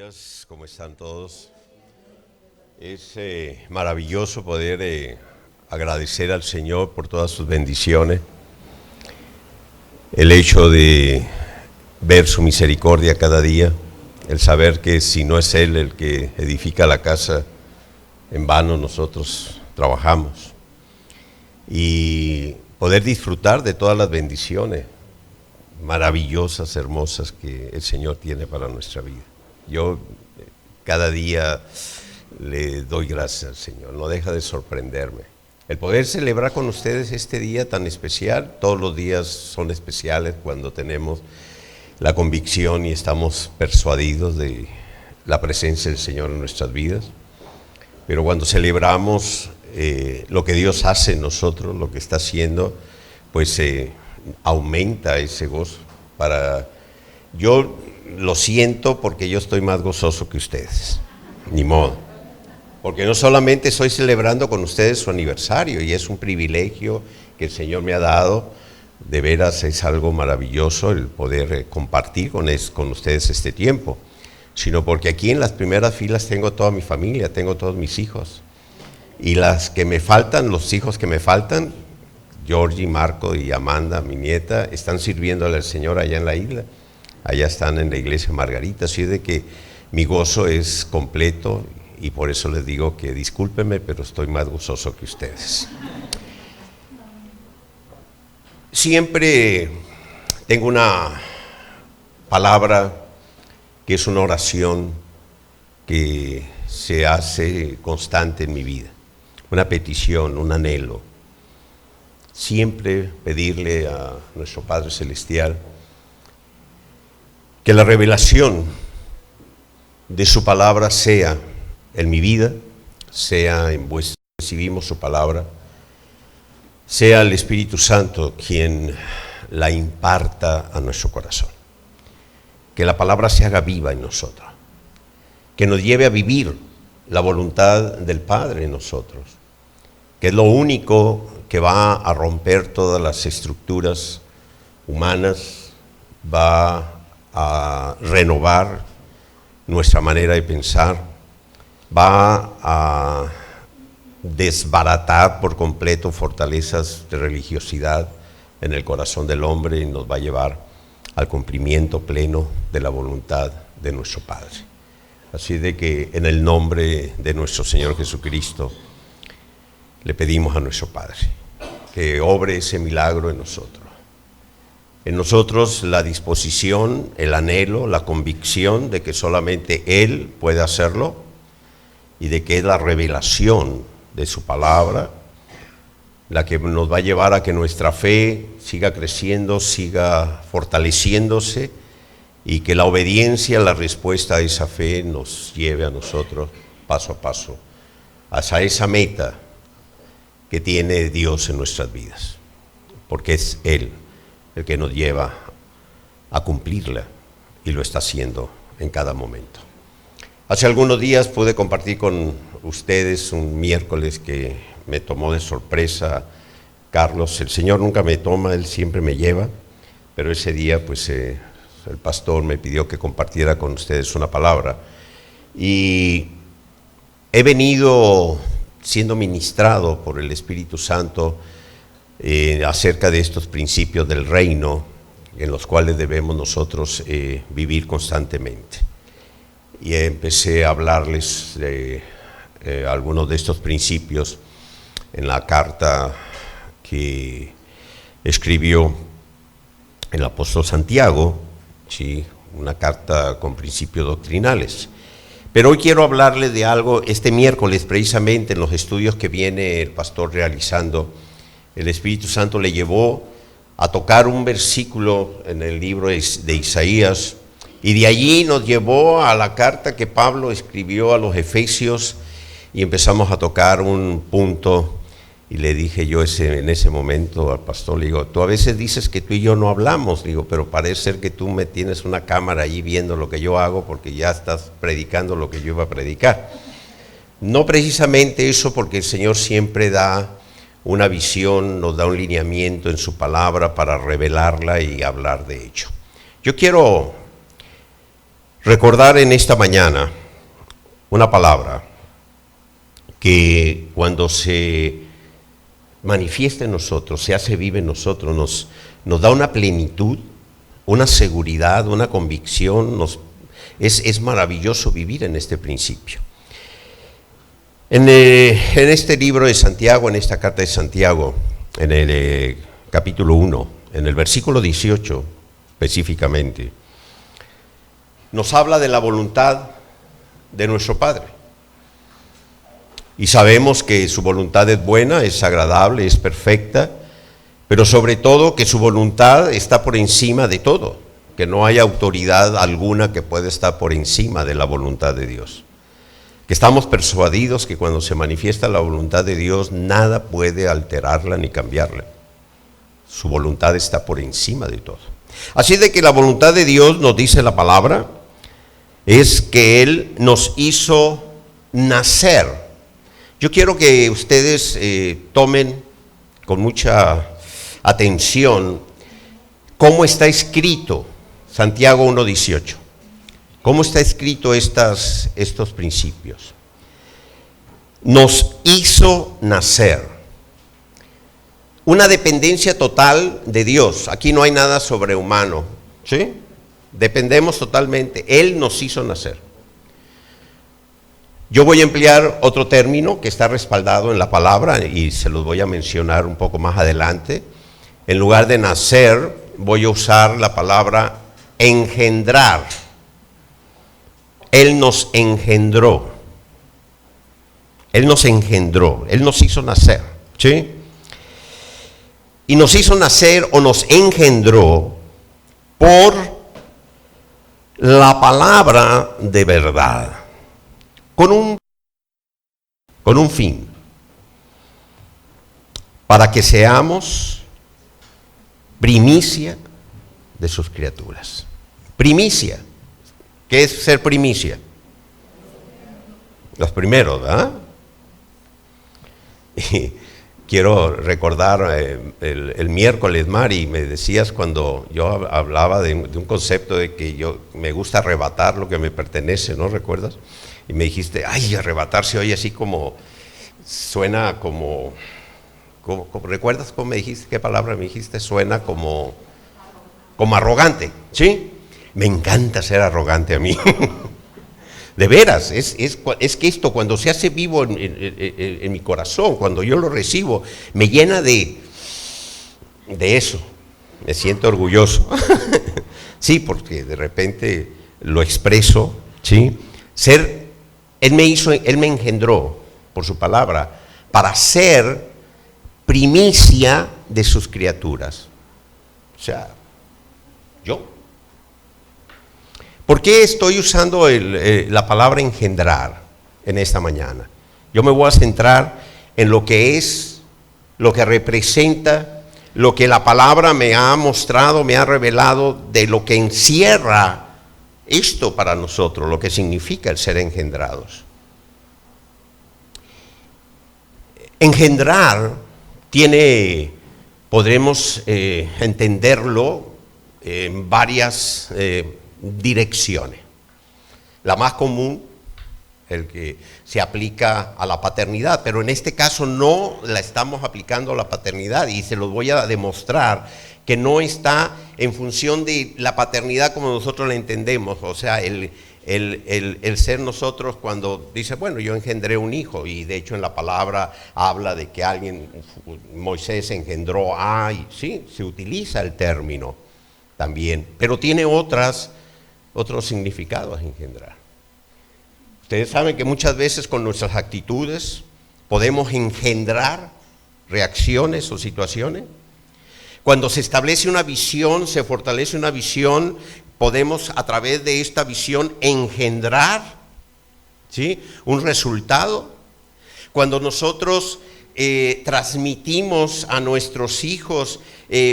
días, ¿cómo están todos? Es maravilloso poder agradecer al Señor por todas sus bendiciones. El hecho de ver su misericordia cada día, el saber que si no es Él el que edifica la casa, en vano nosotros trabajamos. Y poder disfrutar de todas las bendiciones maravillosas, hermosas que el Señor tiene para nuestra vida. Yo cada día le doy gracias al Señor, no deja de sorprenderme. El poder celebrar con ustedes este día tan especial, todos los días son especiales cuando tenemos la convicción y estamos persuadidos de la presencia del Señor en nuestras vidas. Pero cuando celebramos lo que Dios hace en nosotros, lo que está haciendo, pues aumenta ese gozo. Yo lo siento porque yo estoy más gozoso que ustedes, ni modo. Porque no solamente estoy celebrando con ustedes su aniversario, y es un privilegio que el Señor me ha dado, de veras es algo maravilloso el poder compartir con ustedes este tiempo, sino porque aquí en las primeras filas tengo toda mi familia, tengo todos mis hijos, y las que me faltan, los hijos que me faltan, Georgie, Marco y Amanda, mi nieta, están sirviéndole al Señor allá en la isla. Allá están en la iglesia Margarita, así de que mi gozo es completo y por eso les digo que discúlpenme, pero estoy más gozoso que ustedes. Siempre tengo una palabra que es una oración que se hace constante en mi vida, una petición, un anhelo. Siempre pedirle a nuestro Padre Celestial que la revelación de su palabra sea en mi vida, sea en vuestra, recibimos su palabra, sea el Espíritu Santo quien la imparta a nuestro corazón. Que la palabra se haga viva en nosotros, que nos lleve a vivir la voluntad del Padre en nosotros, que es lo único que va a romper todas las estructuras humanas, va a renovar nuestra manera de pensar, va a desbaratar por completo fortalezas de religiosidad en el corazón del hombre y nos va a llevar al cumplimiento pleno de la voluntad de nuestro Padre. Así de que en el nombre de nuestro Señor Jesucristo le pedimos a nuestro Padre que obre ese milagro en nosotros. En nosotros la disposición, el anhelo, la convicción de que solamente Él puede hacerlo y de que es la revelación de su palabra la que nos va a llevar a que nuestra fe siga creciendo, siga fortaleciéndose y que la obediencia, la respuesta a esa fe nos lleve a nosotros paso a paso hacia esa meta que tiene Dios en nuestras vidas, porque es Él el que nos lleva a cumplirla y lo está haciendo en cada momento. Hace algunos días pude compartir con ustedes un miércoles que me tomó de sorpresa Carlos. El Señor nunca me toma, Él siempre me lleva, pero ese día pues el pastor me pidió que compartiera con ustedes una palabra y he venido siendo ministrado por el Espíritu Santo acerca de estos principios del reino en los cuales debemos nosotros vivir constantemente. Y empecé a hablarles de algunos de estos principios en la carta que escribió el apóstol Santiago, ¿sí? Una carta con principios doctrinales. Pero hoy quiero hablarles de algo, este miércoles precisamente en los estudios que viene el pastor realizando, el Espíritu Santo le llevó a tocar un versículo en el libro de Isaías y de allí nos llevó a la carta que Pablo escribió a los Efesios y empezamos a tocar un punto y le dije yo en ese momento al pastor, le digo, tú a veces dices que tú y yo no hablamos, digo, pero parece ser que tú me tienes una cámara allí viendo lo que yo hago porque ya estás predicando lo que yo iba a predicar. No precisamente eso, porque el Señor siempre da una visión, nos da un lineamiento en su palabra para revelarla y hablar de ello. Yo quiero recordar en esta mañana una palabra que cuando se manifiesta en nosotros, se hace viva en nosotros, nos da una plenitud, una seguridad, una convicción. Es maravilloso vivir en este principio. En este libro de Santiago, en esta carta de Santiago, en el capítulo 1, en el versículo 18 específicamente, nos habla de la voluntad de nuestro Padre. Y sabemos que su voluntad es buena, es agradable, es perfecta, pero sobre todo que su voluntad está por encima de todo, que no hay autoridad alguna que pueda estar por encima de la voluntad de Dios. Que estamos persuadidos que cuando se manifiesta la voluntad de Dios, nada puede alterarla ni cambiarla. Su voluntad está por encima de todo. Así de que la voluntad de Dios, nos dice la palabra, es que Él nos hizo nacer. Yo quiero que ustedes tomen con mucha atención cómo está escrito Santiago 1:18. ¿Cómo está escrito estos principios? Nos hizo nacer. Una dependencia total de Dios. Aquí no hay nada sobrehumano, ¿sí? Dependemos totalmente. Él nos hizo nacer. Yo voy a emplear otro término que está respaldado en la palabra y se los voy a mencionar un poco más adelante. En lugar de nacer, voy a usar la palabra engendrar. Él nos engendró. Él nos engendró. Él nos hizo nacer, ¿sí? Y nos hizo nacer o nos engendró por la palabra de verdad, con un fin, para que seamos primicia de sus criaturas. Primicia. ¿Qué es ser primicia? Los primeros, ¿verdad? Y quiero recordar el miércoles, Mari, me decías cuando yo hablaba de un concepto de que yo me gusta arrebatar lo que me pertenece, ¿no recuerdas? Y me dijiste, ay, arrebatar se oye así como, suena como ¿recuerdas cómo me dijiste? ¿Qué palabra me dijiste? Suena como arrogante, ¿sí? Me encanta ser arrogante a mí. De veras, es que esto cuando se hace vivo en mi corazón, cuando yo lo recibo, me llena de eso. Me siento orgulloso. Sí, porque de repente lo expreso, ¿sí? Él me engendró por su palabra para ser primicia de sus criaturas. O sea, yo. ¿Por qué estoy usando la palabra engendrar en esta mañana? Yo me voy a centrar en lo que es, lo que representa, lo que la palabra me ha mostrado, me ha revelado de lo que encierra esto para nosotros, lo que significa el ser engendrados. Engendrar podremos entenderlo en varias direcciones. La más común, el que se aplica a la paternidad, pero en este caso no la estamos aplicando a la paternidad y se los voy a demostrar que no está en función de la paternidad como nosotros la entendemos, o sea, el ser nosotros cuando dice, bueno, yo engendré un hijo, y de hecho en la palabra habla de que Moisés engendró y sí, se utiliza el término también, pero tiene otros significados engendrar. Ustedes saben que muchas veces con nuestras actitudes podemos engendrar reacciones o situaciones. Cuando se establece una visión, se fortalece una visión, podemos a través de esta visión engendrar, ¿sí?, un resultado. Cuando nosotros transmitimos a nuestros hijos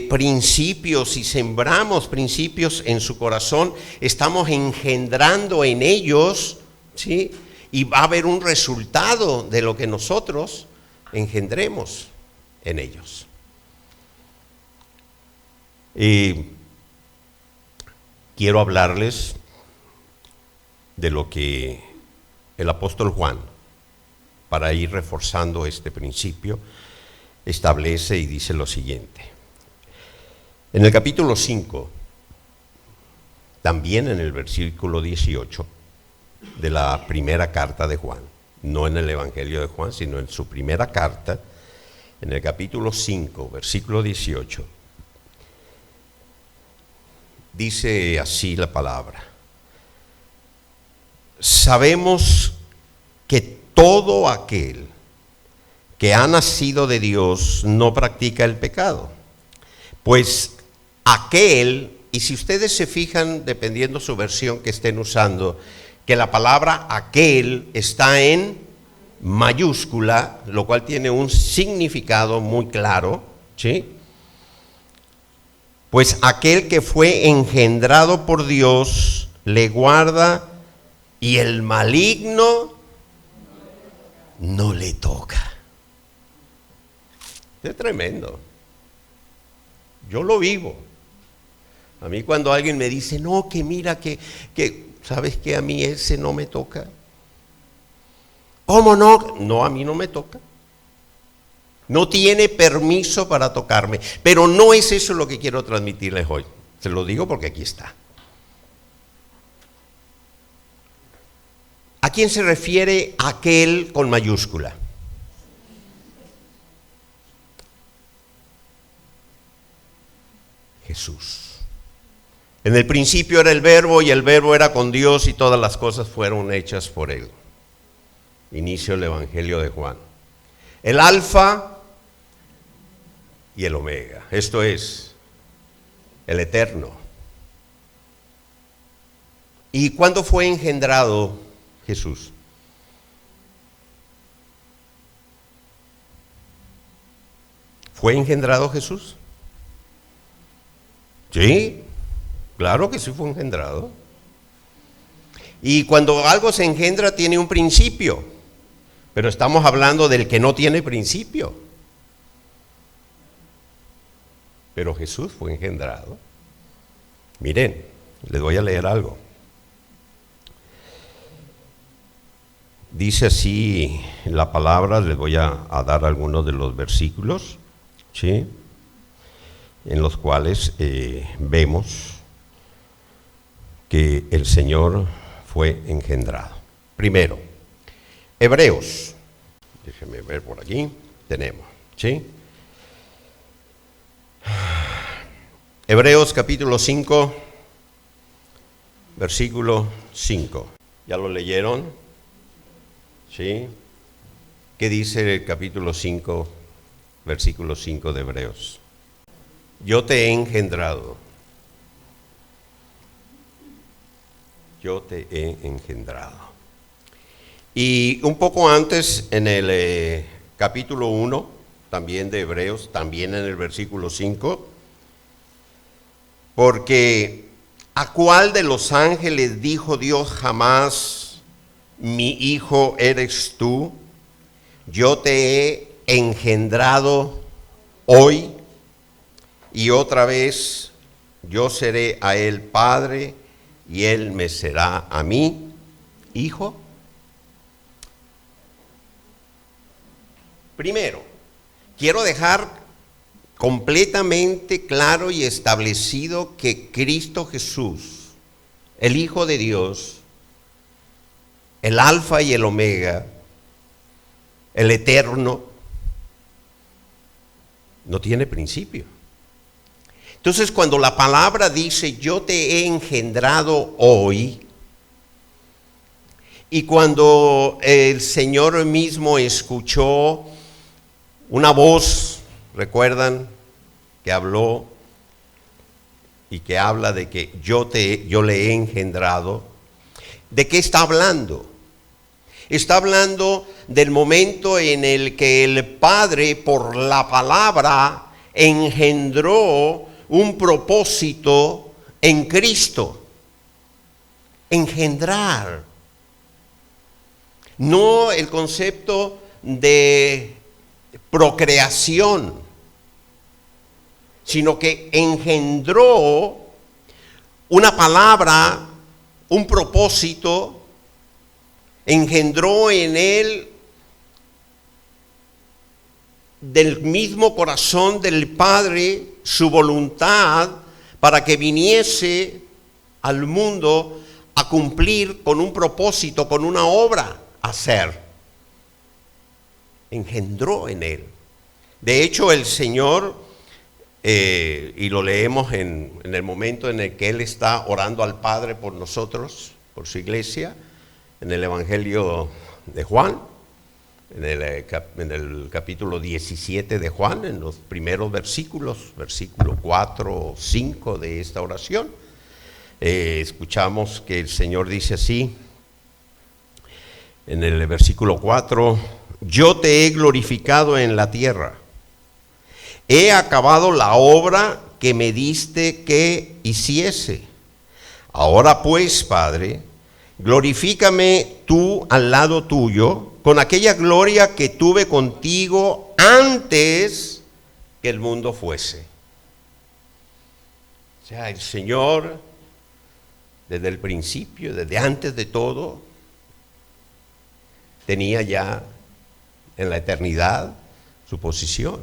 principios y sembramos principios en su corazón, estamos engendrando en ellos, ¿sí?, y va a haber un resultado de lo que nosotros engendremos en ellos. Y quiero hablarles de lo que el apóstol Juan, para ir reforzando este principio, establece y dice lo siguiente. En el capítulo 5, también en el versículo 18 de la primera carta de Juan, no en el Evangelio de Juan, sino en su primera carta, en el capítulo 5, versículo 18, dice así la palabra: sabemos que todo aquel que ha nacido de Dios no practica el pecado, pues aquel, y si ustedes se fijan, dependiendo su versión que estén usando, que la palabra aquel está en mayúscula, lo cual tiene un significado muy claro, ¿sí? Pues aquel que fue engendrado por Dios le guarda y el maligno no le toca. Es tremendo. Yo lo vivo. A mí cuando alguien me dice, no, que mira, que ¿sabes qué? A mí ese no me toca. ¿Cómo no? No, a mí no me toca. No tiene permiso para tocarme. Pero no es eso lo que quiero transmitirles hoy. Se lo digo porque aquí está. ¿A quién se refiere aquel con mayúscula? Jesús. En el principio era el Verbo y el Verbo era con Dios y todas las cosas fueron hechas por Él. Inicio el Evangelio de Juan. El Alfa y el Omega. Esto es el Eterno. ¿Y cuándo fue engendrado Jesús? ¿Fue engendrado Jesús? Sí, claro que sí fue engendrado. Y cuando algo se engendra tiene un principio, pero estamos hablando del que no tiene principio. Pero Jesús fue engendrado. Miren, les voy a leer algo. Dice así la palabra, les voy a dar algunos de los versículos, ¿sí?, en los cuales vemos que el Señor fue engendrado. Primero, Hebreos, déjenme ver por aquí, tenemos, ¿sí? Hebreos capítulo 5, versículo 5. ¿Ya lo leyeron? ¿Sí? ¿Qué dice el capítulo 5, versículo 5 de Hebreos? Yo te he engendrado. Yo te he engendrado. Y un poco antes, en el capítulo 1, también de Hebreos, también en el versículo 5, porque ¿a cuál de los ángeles dijo Dios jamás, mi hijo eres tú? Yo te he engendrado hoy. Y otra vez, yo seré a él padre, y él me será a mí hijo. Primero, quiero dejar completamente claro y establecido que Cristo Jesús, el Hijo de Dios, el Alfa y el Omega, el Eterno, no tiene principio. Entonces, cuando la palabra dice, yo te he engendrado hoy, y cuando el Señor mismo escuchó una voz, ¿recuerdan? Que habló y que habla de que yo le he engendrado. ¿De qué está hablando? Está hablando del momento en el que el Padre, por la palabra, engendró un propósito en Cristo. Engendrar. No el concepto de procreación, sino que engendró una palabra, un propósito engendró en él del mismo corazón del Padre su voluntad para que viniese al mundo a cumplir con un propósito, con una obra a hacer. Engendró en él. De hecho, el Señor, y lo leemos en el momento en el que Él está orando al Padre por nosotros, por su iglesia, en el Evangelio de Juan, en el capítulo 17 de Juan, en los primeros versículos, versículo 4 o 5 de esta oración, escuchamos que el Señor dice así, en el versículo 4, yo te he glorificado en la tierra, he acabado la obra que me diste que hiciese. Ahora pues, Padre, glorifícame tú al lado tuyo, con aquella gloria que tuve contigo antes que el mundo fuese. O sea, el Señor, desde el principio, desde antes de todo, tenía ya en la eternidad su posición.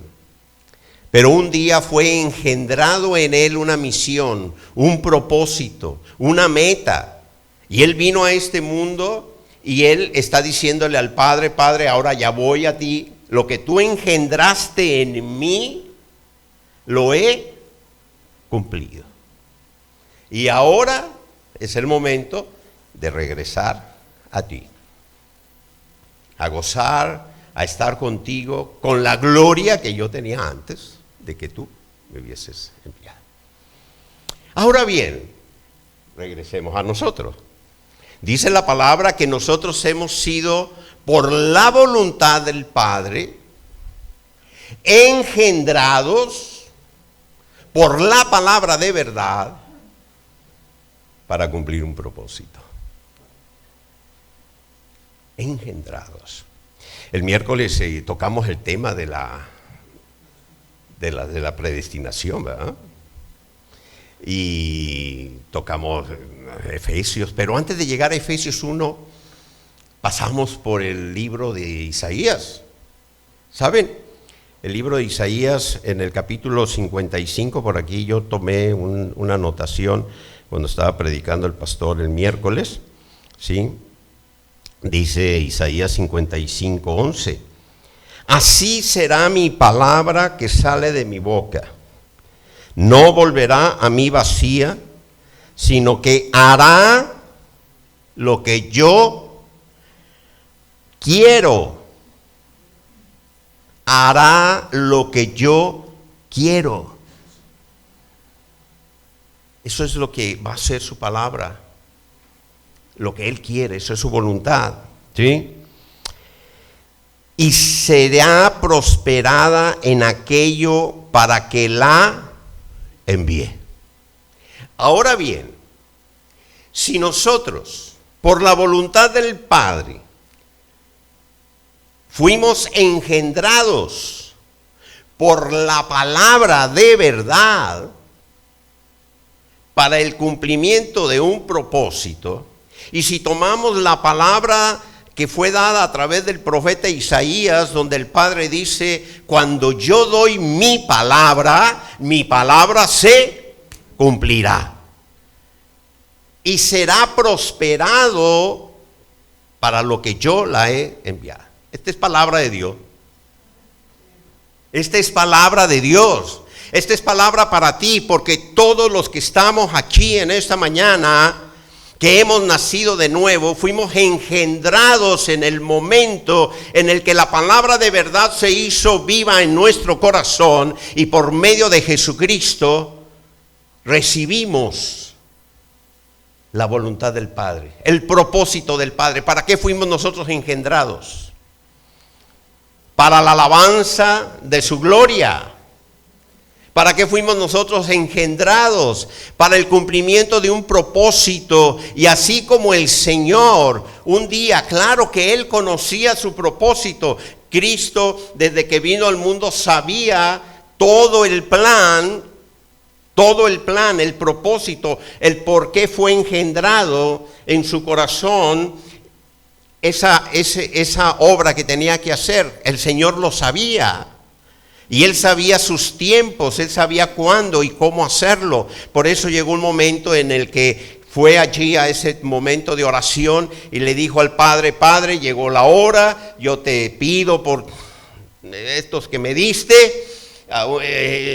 Pero un día fue engendrado en él una misión, un propósito, una meta. Y él vino a este mundo y él está diciéndole al Padre, Padre, ahora ya voy a ti. Lo que tú engendraste en mí, lo he cumplido. Y ahora es el momento de regresar a ti, a gozar, a estar contigo con la gloria que yo tenía antes de que tú me hubieses enviado. Ahora bien, regresemos a nosotros. Dice la palabra que nosotros hemos sido, por la voluntad del Padre, engendrados por la palabra de verdad para cumplir un propósito. Engendrados. El miércoles tocamos el tema de la predestinación, ¿verdad? Y tocamos Efesios, pero antes de llegar a Efesios 1, pasamos por el libro de Isaías. ¿Saben? El libro de Isaías, en el capítulo 55, por aquí yo tomé una anotación cuando estaba predicando el pastor el miércoles, ¿sí? Dice Isaías 55:11, así será mi palabra que sale de mi boca. No volverá a mí vacía, sino que hará lo que yo quiero. Hará lo que yo quiero. Eso es lo que va a ser su palabra. Lo que Él quiere, eso es su voluntad. ¿Sí? Y será prosperada en aquello para que la envíe. Ahora bien, si nosotros, por la voluntad del Padre, fuimos engendrados por la palabra de verdad para el cumplimiento de un propósito, y si tomamos la palabra que fue dada a través del profeta Isaías, donde el Padre dice, cuando yo doy mi palabra se cumplirá. Y será prosperado para lo que yo la he enviado. Esta es palabra de Dios. Esta es palabra de Dios. Esta es palabra para ti, porque todos los que estamos aquí en esta mañana, que hemos nacido de nuevo, fuimos engendrados en el momento en el que la palabra de verdad se hizo viva en nuestro corazón, y por medio de Jesucristo recibimos la voluntad del Padre, el propósito del Padre. ¿Para qué fuimos nosotros engendrados? Para la alabanza de su gloria. ¿Para qué fuimos nosotros engendrados? Para el cumplimiento de un propósito. Y así como el Señor, un día, claro que Él conocía su propósito. Cristo, desde que vino al mundo, sabía todo el plan, el propósito, el por qué fue engendrado en su corazón. esa obra que tenía que hacer. El Señor lo sabía. Y Él sabía sus tiempos, Él sabía cuándo y cómo hacerlo. Por eso llegó un momento en el que fue allí a ese momento de oración y le dijo al Padre: Padre, llegó la hora, yo te pido por estos que me diste,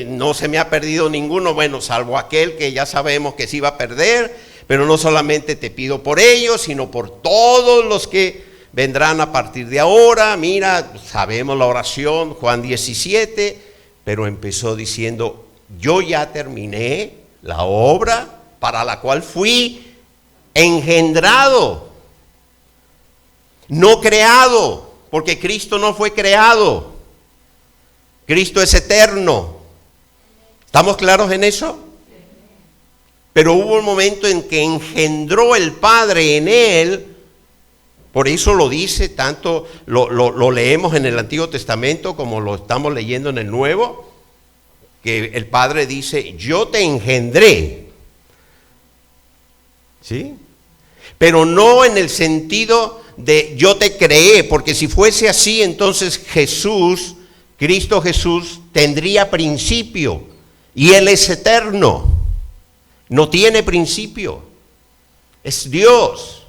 no se me ha perdido ninguno, bueno, salvo aquel que ya sabemos que se iba a perder, pero no solamente te pido por ellos, sino por todos los que vendrán a partir de ahora. Mira, sabemos la oración, Juan 17, pero empezó diciendo: yo ya terminé la obra para la cual fui engendrado, no creado, porque Cristo no fue creado, Cristo es eterno. ¿Estamos claros en eso? Pero hubo un momento en que engendró el Padre en Él. Por eso lo dice, tanto lo leemos en el Antiguo Testamento como lo estamos leyendo en el Nuevo, que el Padre dice: yo te engendré. ¿Sí? Pero no en el sentido de yo te creé, porque si fuese así, entonces Jesús, Cristo Jesús, tendría principio, y Él es eterno, no tiene principio, es Dios.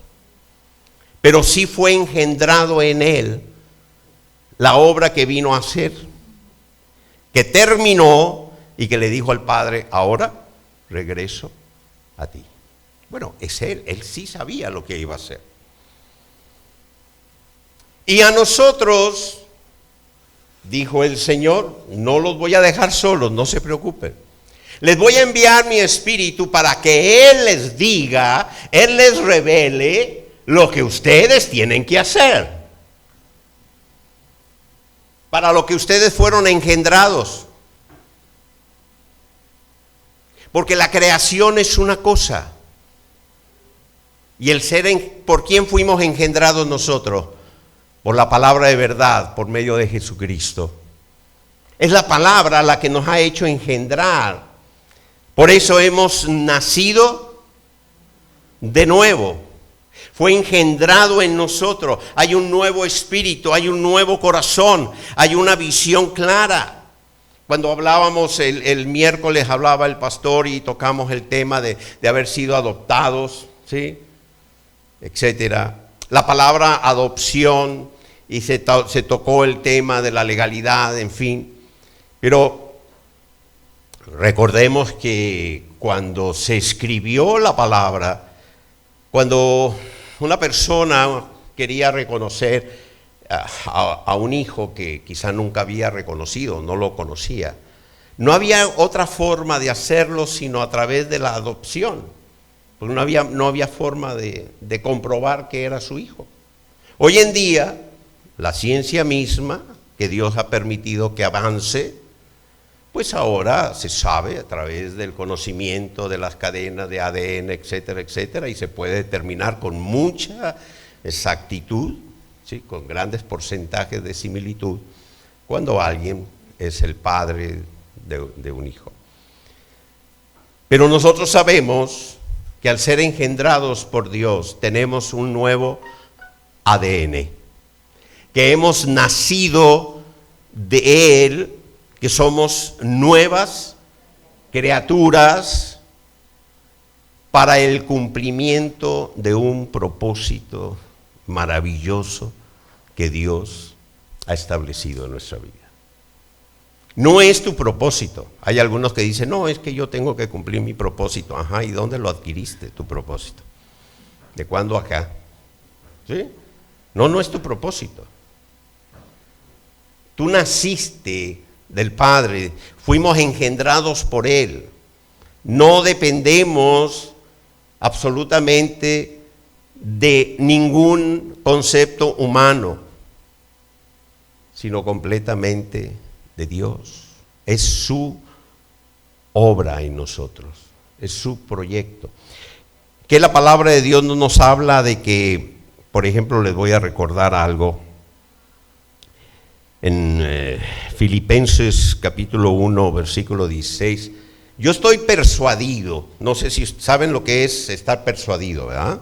Pero sí fue engendrado en Él la obra que vino a hacer, que terminó y que le dijo al Padre: ahora regreso a ti. Bueno, es Él sí sabía lo que iba a hacer. Y a nosotros, dijo el Señor, no los voy a dejar solos, no se preocupen. Les voy a enviar mi espíritu para que Él les diga, Él les revele lo que ustedes tienen que hacer, para lo que ustedes fueron engendrados. Porque la creación es una cosa, y el ser ¿por quién fuimos engendrados nosotros? Por la palabra de verdad, por medio de Jesucristo. Es la palabra la que nos ha hecho engendrar. Por eso hemos nacido de nuevo. Fue engendrado en nosotros. Hay un nuevo espíritu, hay un nuevo corazón, hay una visión clara. Cuando hablábamos el miércoles, hablaba el pastor y tocamos el tema de haber sido adoptados, ¿sí? Etcétera. La palabra adopción, y se tocó el tema de la legalidad, en fin. Pero recordemos que cuando se escribió la palabra, cuando una persona quería reconocer a un hijo que quizá nunca había reconocido, no lo conocía, no había otra forma de hacerlo sino a través de la adopción. Porque no había forma de comprobar que era su hijo. Hoy en día, la ciencia misma, que Dios ha permitido que avance, pues ahora se sabe a través del conocimiento de las cadenas de ADN, etcétera, etcétera, y se puede determinar con mucha exactitud, ¿sí? Con grandes porcentajes de similitud, cuando alguien es el padre de un hijo. Pero nosotros sabemos que al ser engendrados por Dios tenemos un nuevo ADN, que hemos nacido de Él, que somos nuevas criaturas para el cumplimiento de un propósito maravilloso que Dios ha establecido en nuestra vida. No es tu propósito. Hay algunos que dicen: no, es que yo tengo que cumplir mi propósito. Ajá, ¿y dónde lo adquiriste tu propósito? ¿De cuándo acá? ¿Sí? No es tu propósito. Tú naciste del Padre, fuimos engendrados por Él. No dependemos absolutamente de ningún concepto humano, sino completamente de Dios. Es su obra en nosotros, es su proyecto. Que la palabra de Dios no nos habla de que, por ejemplo, les voy a recordar algo. En Filipenses capítulo 1, versículo 16, yo estoy persuadido, no sé si saben lo que es estar persuadido, ¿verdad?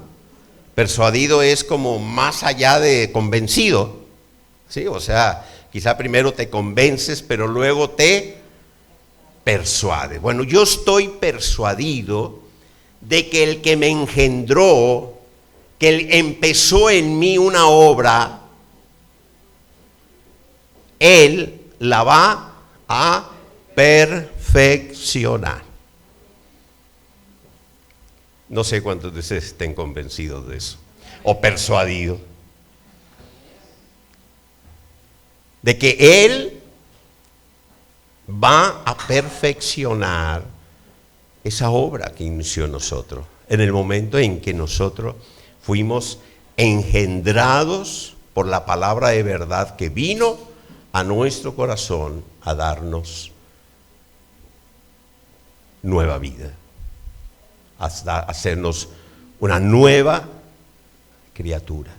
Persuadido es como más allá de convencido, ¿sí? O sea, quizá primero te convences, pero luego te persuades. Bueno, yo estoy persuadido de que el que me engendró, que él empezó en mí una obra, Él la va a perfeccionar. No sé cuántos de ustedes estén convencidos de eso, o persuadidos, de que Él va a perfeccionar esa obra que inició en nosotros, en el momento en que nosotros fuimos engendrados por la palabra de verdad que vino a nuestro corazón a darnos nueva vida, hasta hacernos una nueva criatura.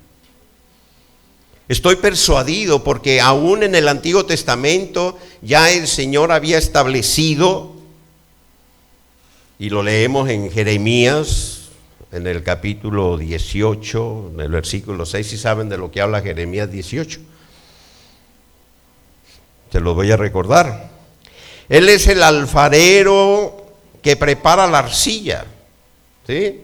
Estoy persuadido porque aún en el Antiguo Testamento ya el Señor había establecido, y lo leemos en Jeremías, en el capítulo 18, en el versículo 6, si saben de lo que habla Jeremías 18. Se lo voy a recordar. Él es el alfarero que prepara la arcilla, ¿sí?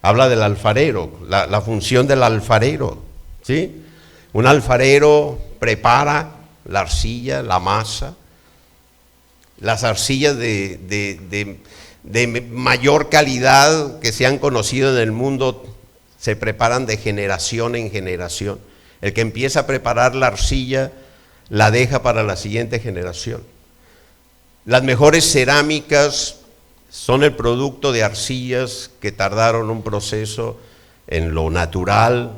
Habla del alfarero, la función del alfarero, ¿sí? Un alfarero prepara la arcilla, la masa. Las arcillas de mayor calidad que se han conocido en el mundo se preparan de generación en generación. El que empieza a preparar la arcilla la deja para la siguiente generación. Las mejores cerámicas son el producto de arcillas que tardaron un proceso en lo natural,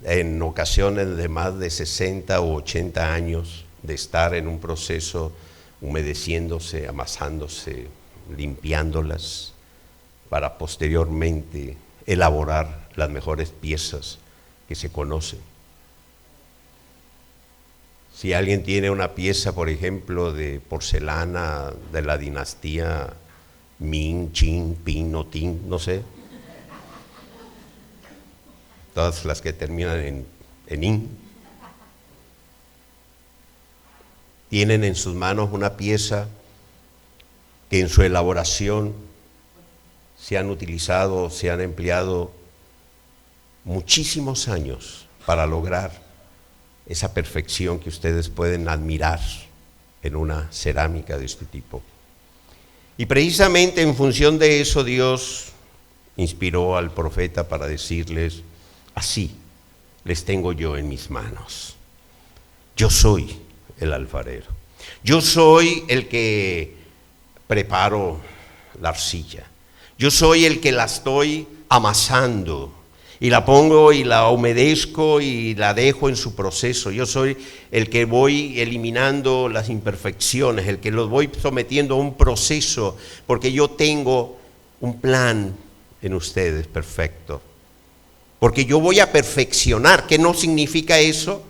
en ocasiones de más de 60 u 80 años de estar en un proceso humedeciéndose, amasándose, limpiándolas, para posteriormente elaborar las mejores piezas que se conocen. Si alguien tiene una pieza, por ejemplo, de porcelana de la dinastía Ming, Qing, Ping o Ting, no sé, todas las que terminan en in, tienen en sus manos una pieza que en su elaboración se han utilizado, se han empleado muchísimos años para lograr esa perfección que ustedes pueden admirar en una cerámica de este tipo. Y precisamente en función de eso Dios inspiró al profeta para decirles: así les tengo yo en mis manos. Yo soy el alfarero. Yo soy el que preparo la arcilla. Yo soy el que la estoy amasando y la pongo y la humedezco y la dejo en su proceso. Yo soy el que voy eliminando las imperfecciones, el que los voy sometiendo a un proceso, porque yo tengo un plan en ustedes perfecto. Porque yo voy a perfeccionar. ¿Qué no significa eso?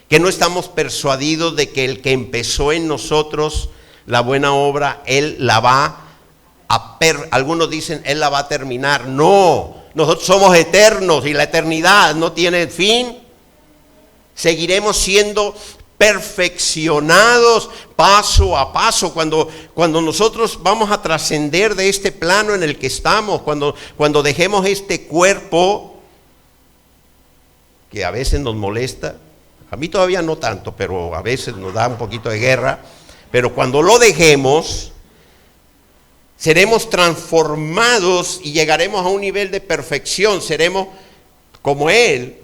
Que no estamos persuadidos de que el que empezó en nosotros la buena obra, Él la va a algunos dicen, Él la va a terminar. No, nosotros somos eternos y la eternidad no tiene fin. Seguiremos siendo perfeccionados paso a paso. Cuando nosotros vamos a trascender de este plano en el que estamos, cuando dejemos este cuerpo que a veces nos molesta, a mí todavía no tanto, pero a veces nos da un poquito de guerra, pero cuando lo dejemos, seremos transformados y llegaremos a un nivel de perfección, seremos como Él,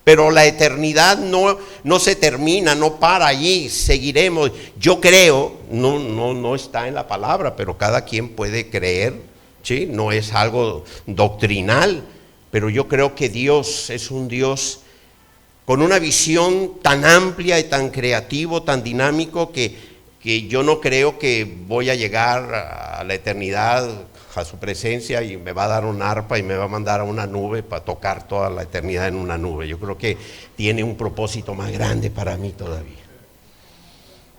pero la eternidad no se termina, no para allí, seguiremos. Yo creo, no está en la palabra, pero cada quien puede creer, ¿sí? No es algo doctrinal, pero yo creo que Dios es un Dios con una visión tan amplia y tan creativo, tan dinámico, que yo no creo que voy a llegar a la eternidad, a su presencia, y me va a dar un arpa y me va a mandar a una nube para tocar toda la eternidad en una nube. Yo creo que tiene un propósito más grande para mí todavía.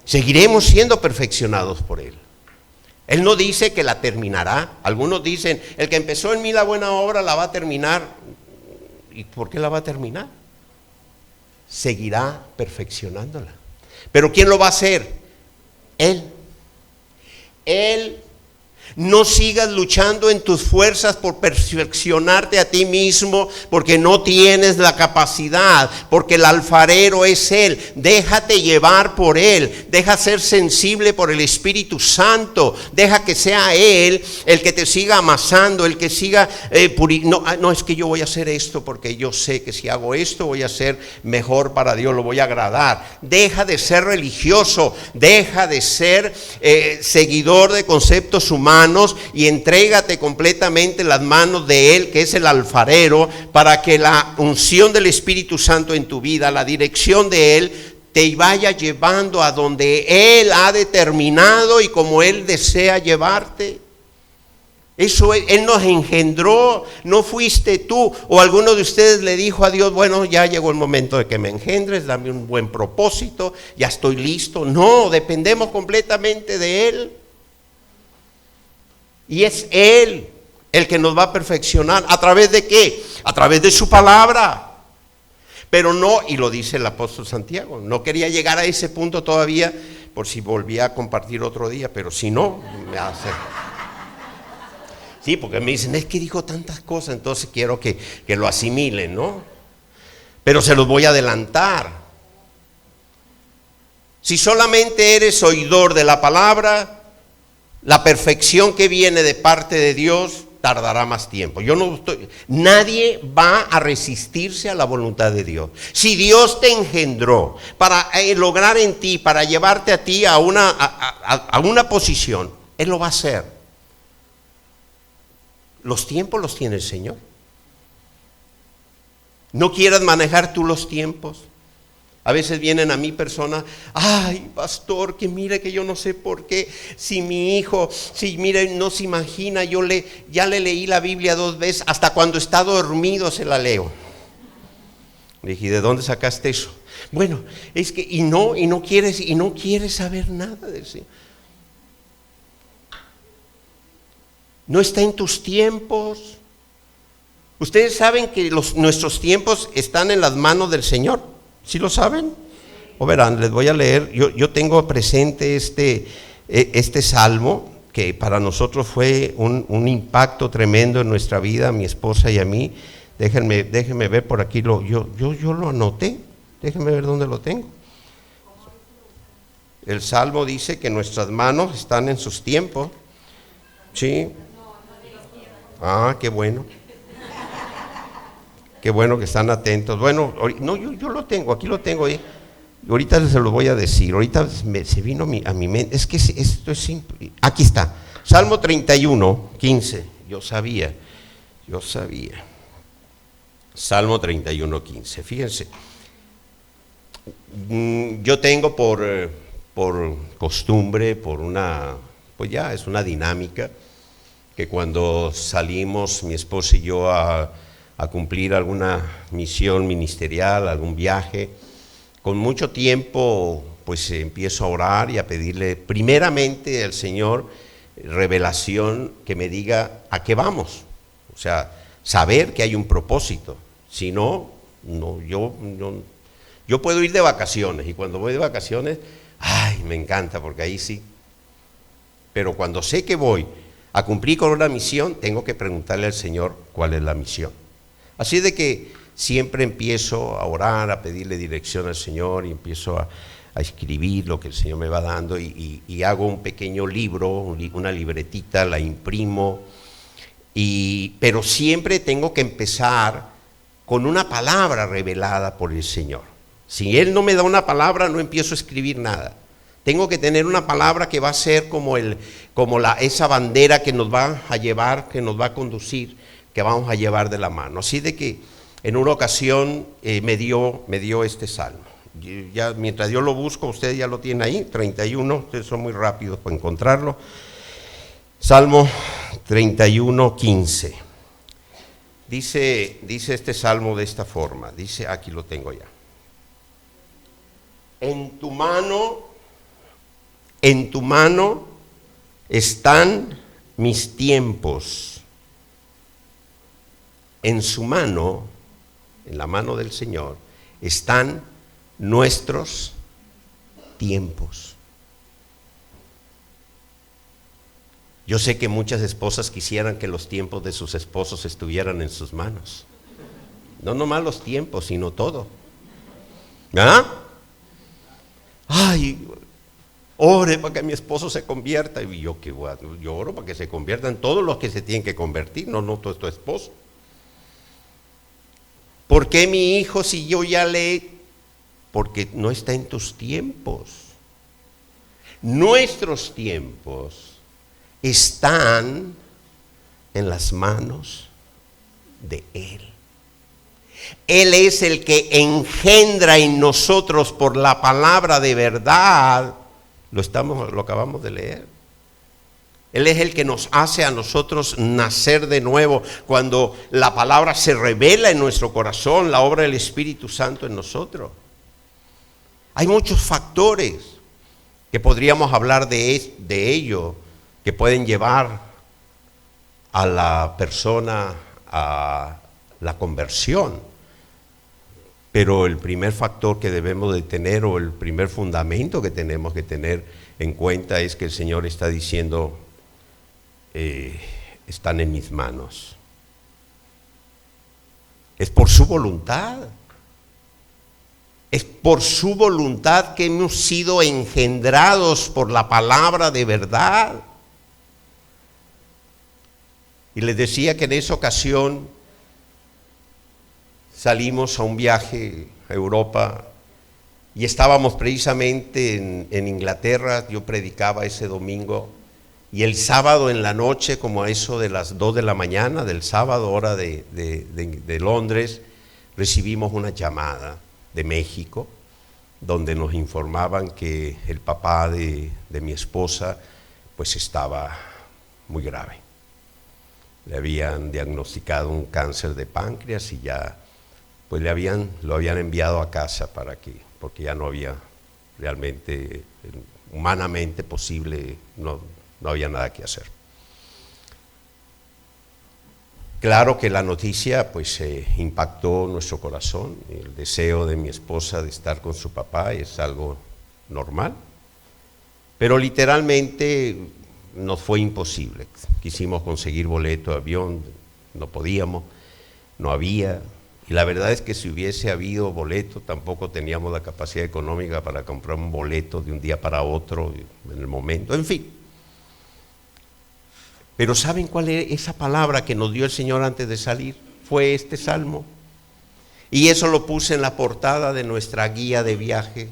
Seguiremos siendo perfeccionados por Él. Él no dice que la terminará. Algunos dicen, el que empezó en mí la buena obra la va a terminar. ¿Y por qué la va a terminar? Seguirá perfeccionándola. ¿Pero quién lo va a hacer? Él. Él. No sigas luchando en tus fuerzas por perfeccionarte a ti mismo, porque no tienes la capacidad, porque el alfarero es Él. Déjate llevar por Él, deja ser sensible por el Espíritu Santo, deja que sea Él el que te siga amasando, el que siga no es que yo voy a hacer esto porque yo sé que si hago esto voy a ser mejor para Dios, lo voy a agradar. Deja de ser religioso, deja de ser seguidor de conceptos humanos, y entrégate completamente en las manos de Él, que es el alfarero, para que la unción del Espíritu Santo en tu vida, la dirección de Él, te vaya llevando a donde Él ha determinado y como Él desea llevarte. Eso Él nos engendró, no fuiste tú. O alguno de ustedes le dijo a Dios: bueno, ya llegó el momento de que me engendres, dame un buen propósito, ya estoy listo. No, dependemos completamente de Él. Y es Él el que nos va a perfeccionar. ¿A través de qué? A través de su palabra. Pero no, y lo dice el apóstol Santiago, no quería llegar a ese punto todavía, por si volvía a compartir otro día, pero si no, me hace... Sí, porque me dicen, es que dijo tantas cosas, entonces quiero que lo asimilen, ¿no? Pero se los voy a adelantar. Si solamente eres oidor de la palabra, la perfección que viene de parte de Dios tardará más tiempo. Nadie va a resistirse a la voluntad de Dios. Si Dios te engendró para lograr en ti, para llevarte a ti a una posición, Él lo va a hacer. Los tiempos los tiene el Señor. No quieras manejar tú los tiempos. A veces vienen a mí personas: ay, pastor, que mire que yo no sé por qué, si mi hijo, si mire, no se imagina, ya le leí la Biblia 2 veces, hasta cuando está dormido se la leo. Le dije: ¿de dónde sacaste eso? Bueno, es que, y no quieres saber nada del Señor. No está en tus tiempos. Ustedes saben que nuestros tiempos están en las manos del Señor. ¿Sí lo saben? O verán, les voy a leer. Yo tengo presente este salmo, que para nosotros fue un impacto tremendo en nuestra vida, a mi esposa y a mí. Déjenme ver por aquí, yo lo anoté. Déjenme ver dónde lo tengo. El salmo dice que nuestras manos están en sus tiempos. ¿Sí? Ah, qué bueno. Qué bueno que están atentos. Bueno, no, yo lo tengo, aquí lo tengo. Ahorita se lo voy a decir. Ahorita se vino a mi mente. Es que esto es simple. Aquí está. Salmo 31, 15. Yo sabía. Salmo 31, 15. Fíjense. Yo tengo por costumbre, pues ya es una dinámica, que cuando salimos mi esposa y yo a cumplir alguna misión ministerial, algún viaje, con mucho tiempo pues empiezo a orar y a pedirle primeramente al Señor revelación, que me diga a qué vamos, o sea, saber que hay un propósito. Si no, yo puedo ir de vacaciones, y cuando voy de vacaciones, ay, me encanta, porque ahí sí, pero cuando sé que voy a cumplir con una misión, tengo que preguntarle al Señor cuál es la misión. Así de que siempre empiezo a orar, a pedirle dirección al Señor, y empiezo a escribir lo que el Señor me va dando, y hago un pequeño libro, una libretita, la imprimo, pero siempre tengo que empezar con una palabra revelada por el Señor. Si Él no me da una palabra, no empiezo a escribir nada. Tengo que tener una palabra que va a ser como esa bandera que nos va a llevar, que nos va a conducir, que vamos a llevar de la mano. Así de que en una ocasión me dio este salmo. Ya, mientras yo lo busco, ustedes ya lo tienen ahí, 31, ustedes son muy rápidos para encontrarlo. Salmo 31, 15. Dice este salmo de esta forma, dice, aquí lo tengo ya. En tu mano están mis tiempos. En su mano en la mano del Señor, están nuestros tiempos. Yo sé que muchas esposas quisieran que los tiempos de sus esposos estuvieran en sus manos. No nomás los tiempos, sino todo. ¿Ah? Ay, ore para que mi esposo se convierta. Y yo, ¿qué voy a hacer? Yo oro para que se conviertan todos los que se tienen que convertir, no todo tu esposo. ¿Por qué mi hijo si yo ya le...? Porque no está en tus tiempos. Nuestros tiempos están en las manos de Él. Él es el que engendra en nosotros por la palabra de verdad. Lo acabamos de leer. Él es el que nos hace a nosotros nacer de nuevo. Cuando la palabra se revela en nuestro corazón, la obra del Espíritu Santo en nosotros. Hay muchos factores que podríamos hablar de ello, que pueden llevar a la persona a la conversión. Pero el primer factor que debemos de tener, o el primer fundamento que tenemos que tener en cuenta, es que el Señor está diciendo, están en mis manos. Es por su voluntad. Es por su voluntad que hemos sido engendrados por la palabra de verdad. Y les decía que en esa ocasión salimos a un viaje a Europa y estábamos precisamente en Inglaterra. Yo predicaba ese domingo y el sábado en la noche, como a eso de las 2 de la mañana del sábado, hora de Londres, recibimos una llamada de México donde nos informaban que el papá de mi esposa pues estaba muy grave. Le habían diagnosticado un cáncer de páncreas y ya pues lo habían enviado a casa porque ya no había realmente, humanamente posible, no había nada que hacer. Claro que la noticia pues impactó nuestro corazón. El deseo de mi esposa de estar con su papá es algo normal, pero literalmente nos fue imposible. Quisimos conseguir boleto de avión, no podíamos, no había. Y la verdad es que si hubiese habido boleto, tampoco teníamos la capacidad económica para comprar un boleto de un día para otro en el momento, en fin. Pero ¿saben cuál es esa palabra que nos dio el Señor antes de salir? Fue este salmo. Y eso lo puse en la portada de nuestra guía de viaje.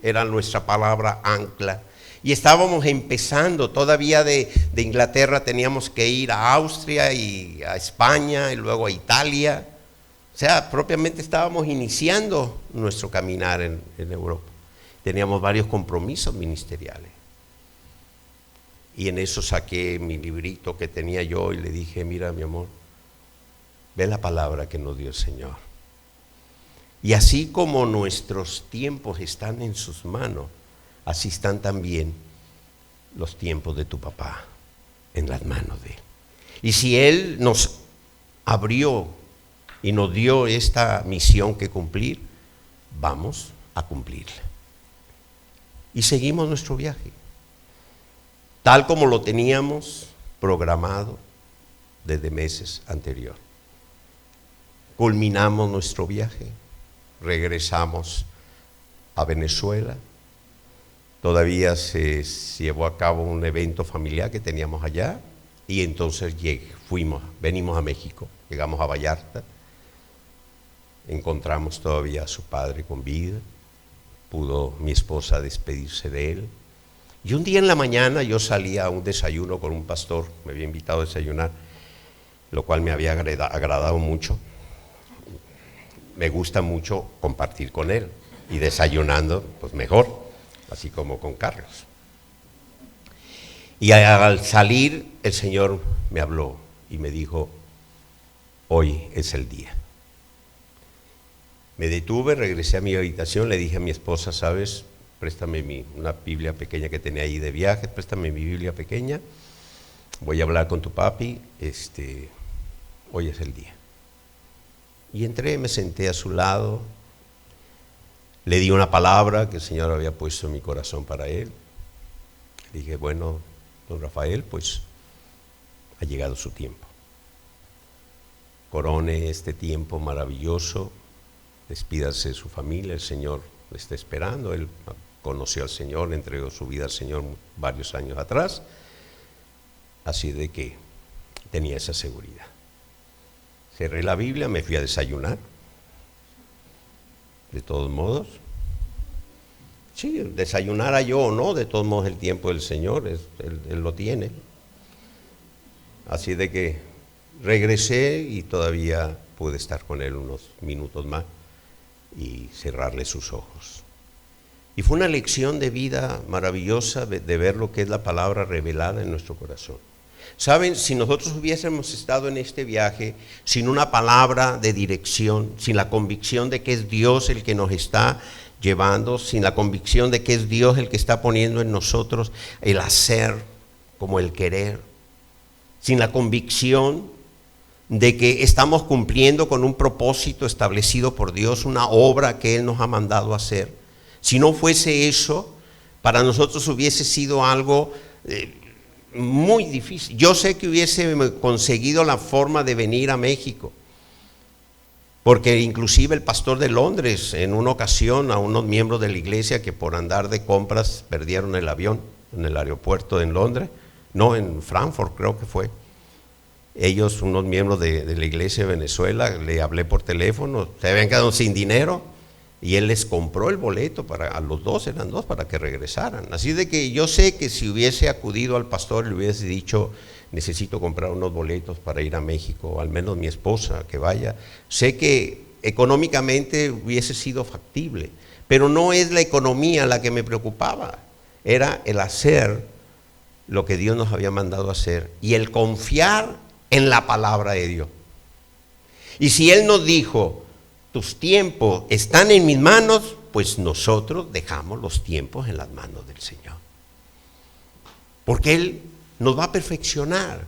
Era nuestra palabra ancla. Y estábamos empezando, todavía de Inglaterra teníamos que ir a Austria y a España y luego a Italia. O sea, propiamente estábamos iniciando nuestro caminar en Europa. Teníamos varios compromisos ministeriales. Y en eso saqué mi librito que tenía yo y le dije, mira mi amor, ve la palabra que nos dio el Señor. Y así como nuestros tiempos están en sus manos, así están también los tiempos de tu papá en las manos de Él. Y si Él nos abrió y nos dio esta misión que cumplir, vamos a cumplirla. Y seguimos nuestro viaje, tal como lo teníamos programado desde meses anteriores. Culminamos nuestro viaje, regresamos a Venezuela. Todavía se llevó a cabo un evento familiar que teníamos allá y entonces venimos a México, llegamos a Vallarta, encontramos todavía a su padre con vida, pudo mi esposa despedirse de él. Y un día en la mañana yo salí a un desayuno con un pastor, me había invitado a desayunar, lo cual me había agradado mucho. Me gusta mucho compartir con él y desayunando, pues mejor, así como con Carlos. Y al salir el Señor me habló y me dijo, hoy es el día. Me detuve, regresé a mi habitación, le dije a mi esposa, ¿sabes? Préstame una Biblia pequeña que tenía ahí de viaje, préstame mi Biblia pequeña, voy a hablar con tu papi, hoy es el día. Y entré, me senté a su lado, le di una palabra que el Señor había puesto en mi corazón para él. Dije, bueno, don Rafael, pues ha llegado su tiempo. Corone este tiempo maravilloso, despídase de su familia, el Señor le está esperando. Él conoció al Señor, le entregó su vida al Señor varios años atrás, así de que tenía esa seguridad. Cerré la Biblia, me fui a desayunar, de todos modos. Sí, desayunara yo o no, de todos modos el tiempo del Señor, Él lo tiene. Así de que regresé y todavía pude estar con Él unos minutos más y cerrarle sus ojos. Y fue una lección de vida maravillosa de ver lo que es la palabra revelada en nuestro corazón. Saben, si nosotros hubiésemos estado en este viaje sin una palabra de dirección, sin la convicción de que es Dios el que nos está llevando, sin la convicción de que es Dios el que está poniendo en nosotros el hacer como el querer, sin la convicción de que estamos cumpliendo con un propósito establecido por Dios, una obra que Él nos ha mandado a hacer. Si no fuese eso, para nosotros hubiese sido algo muy difícil. Yo sé que hubiese conseguido la forma de venir a México, porque inclusive el pastor de Londres, en una ocasión, a unos miembros de la iglesia que por andar de compras perdieron el avión en el aeropuerto en Londres, no, en Frankfurt creo que fue. Ellos, unos miembros de la iglesia de Venezuela, le hablé por teléfono, se habían quedado sin dinero y él les compró el boleto a los dos, eran dos, para que regresaran. Así de que yo sé que si hubiese acudido al pastor y le hubiese dicho, necesito comprar unos boletos para ir a México, o al menos mi esposa que vaya, sé que económicamente hubiese sido factible, pero no es la economía la que me preocupaba, era el hacer lo que Dios nos había mandado hacer y el confiar en la palabra de Dios. Y si Él nos dijo, tus tiempos están en mis manos, pues nosotros dejamos los tiempos en las manos del Señor, porque Él nos va a perfeccionar.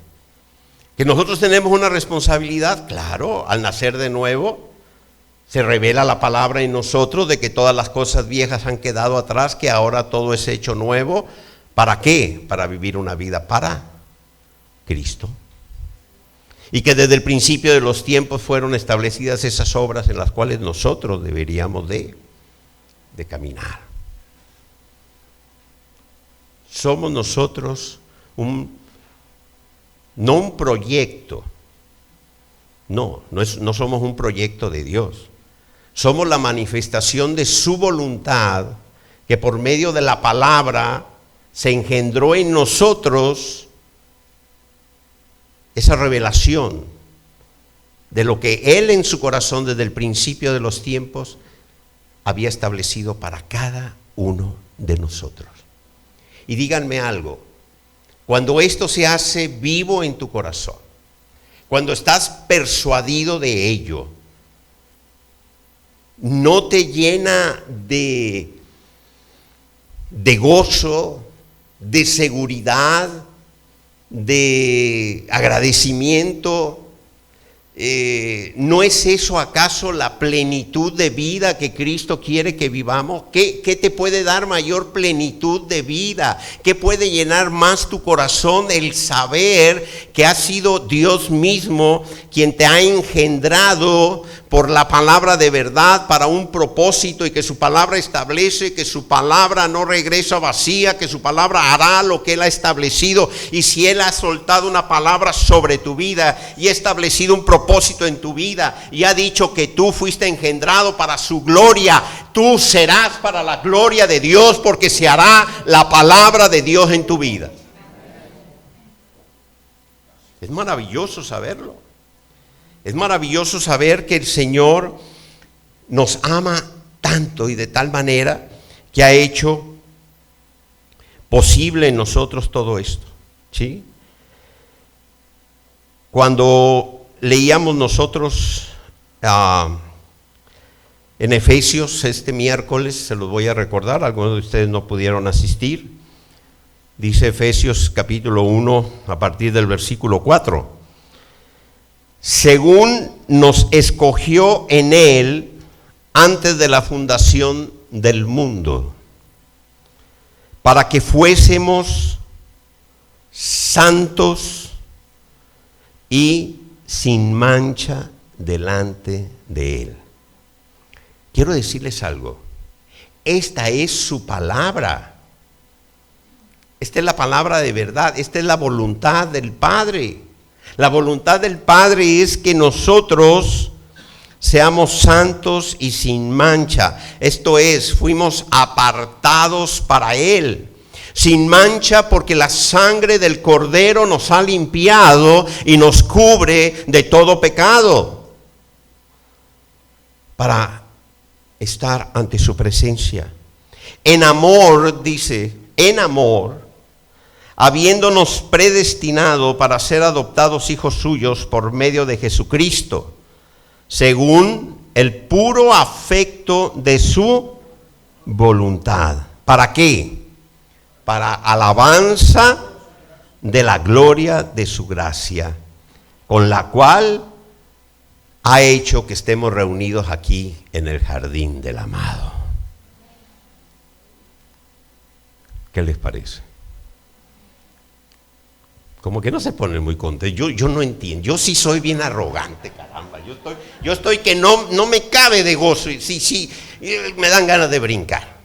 Que nosotros tenemos una responsabilidad, claro, al nacer de nuevo se revela la palabra en nosotros de que todas las cosas viejas han quedado atrás, que ahora todo es hecho nuevo. ¿Para qué? Para vivir una vida para Cristo. Y que desde el principio de los tiempos fueron establecidas esas obras en las cuales nosotros deberíamos de caminar. Somos nosotros no un proyecto, no somos un proyecto de Dios. Somos la manifestación de su voluntad, que por medio de la palabra se engendró en nosotros esa revelación de lo que Él en su corazón desde el principio de los tiempos había establecido para cada uno de nosotros. Y díganme algo, cuando esto se hace vivo en tu corazón, cuando estás persuadido de ello, ¿no te llena de gozo, de seguridad, de agradecimiento? ¿No es eso acaso la plenitud de vida que Cristo quiere que vivamos? ¿Qué te puede dar mayor plenitud de vida? ¿Qué puede llenar más tu corazón? El saber que ha sido Dios mismo quien te ha engendrado por la palabra de verdad para un propósito, y que su palabra establece, que su palabra no regresa vacía, que su palabra hará lo que Él ha establecido. Y si Él ha soltado una palabra sobre tu vida y ha establecido un propósito en tu vida y ha dicho que tú fuiste engendrado para su gloria, tú serás para la gloria de Dios, porque se hará la palabra de Dios en tu vida. Es maravilloso saberlo. Es maravilloso saber que el Señor nos ama tanto y de tal manera que ha hecho posible en nosotros todo esto, ¿sí? Cuando leíamos nosotros en Efesios este miércoles, se los voy a recordar, algunos de ustedes no pudieron asistir, dice Efesios capítulo 1 a partir del versículo 4. según nos escogió en Él antes de la fundación del mundo, para que fuésemos santos y sin mancha delante de Él. Quiero decirles algo, esta es su palabra, esta es la palabra de verdad, esta es la voluntad del Padre. La voluntad del Padre es que nosotros seamos santos y sin mancha, esto es, fuimos apartados para Él. Sin mancha porque la sangre del Cordero nos ha limpiado y nos cubre de todo pecado, para estar ante su presencia. En amor, dice, en amor, habiéndonos predestinado para ser adoptados hijos suyos por medio de Jesucristo, según el puro afecto de su voluntad. ¿Para qué? Para alabanza de la gloria de su gracia, con la cual ha hecho que estemos reunidos aquí en el jardín del amado. ¿Qué les parece? Como que no se ponen muy contentos. Yo no entiendo. Yo sí soy bien arrogante, caramba. Yo estoy que no me cabe de gozo. Sí, me dan ganas de brincar.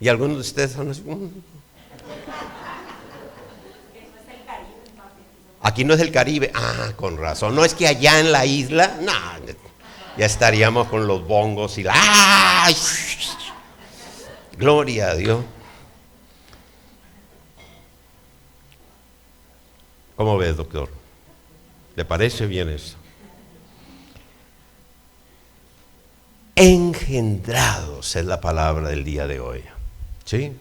Y algunos de ustedes son así. Aquí no es el Caribe. Ah, con razón. No es que allá en la isla, no, ya estaríamos con los bongos y la... ¡Ay! Gloria a Dios. ¿Cómo ves, doctor? ¿Le parece bien eso? Engendrados es la palabra del día de hoy. ¿Sí?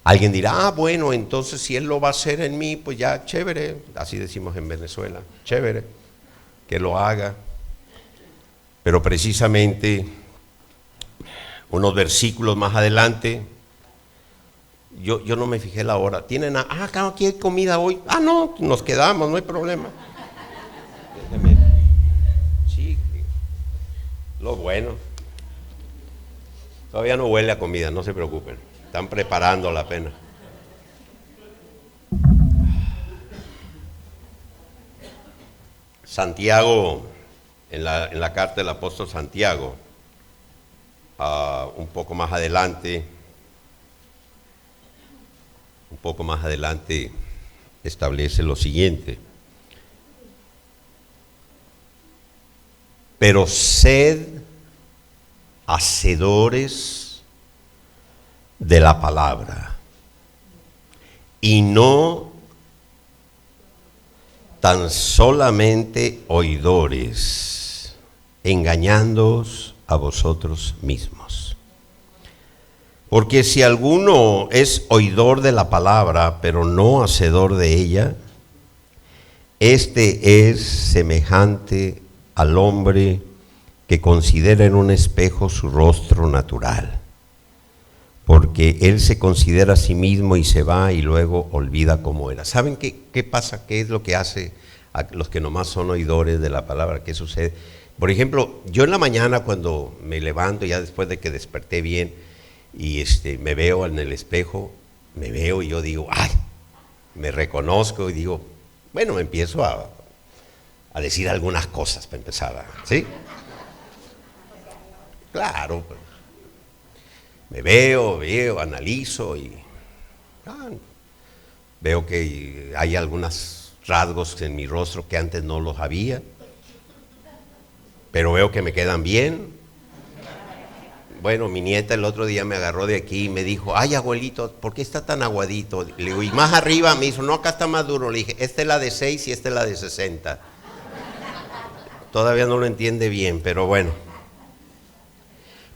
Alguien dirá, bueno, entonces si Él lo va a hacer en mí, pues ya, chévere. Así decimos en Venezuela, chévere, que lo haga. Pero precisamente, unos versículos más adelante, yo no me fijé la hora. ¿Tienen aquí hay comida hoy? No, nos quedamos, no hay problema. Déjeme. Sí, lo bueno. Todavía no huele a comida, no se preocupen. Están preparando la pena. Santiago, en la carta del apóstol Santiago, un poco más adelante establece lo siguiente: pero sed hacedores de la palabra y no tan solamente oidores, engañándoos a vosotros mismos. Porque si alguno es oidor de la palabra, pero no hacedor de ella, este es semejante al hombre que considera en un espejo su rostro natural, porque él se considera a sí mismo y se va y luego olvida cómo era. ¿Saben qué pasa? ¿Qué es lo que hace a los que nomás son oidores de la palabra? ¿Qué sucede? Por ejemplo, yo en la mañana cuando me levanto, ya después de que desperté bien, y me veo en el espejo, me veo y yo digo, ¡ay! Me reconozco y digo, bueno, me empiezo a decir algunas cosas para empezar, ¿sí? Claro, me veo, analizo y veo que hay algunos rasgos en mi rostro que antes no los había, pero veo que me quedan bien. Bueno, mi nieta el otro día me agarró de aquí y me dijo, ay, abuelito, ¿por qué está tan aguadito? Le digo, y más arriba me dijo, no, acá está más duro. Le dije, esta es la de 6 y esta es la de 60. Todavía no lo entiende bien, pero bueno.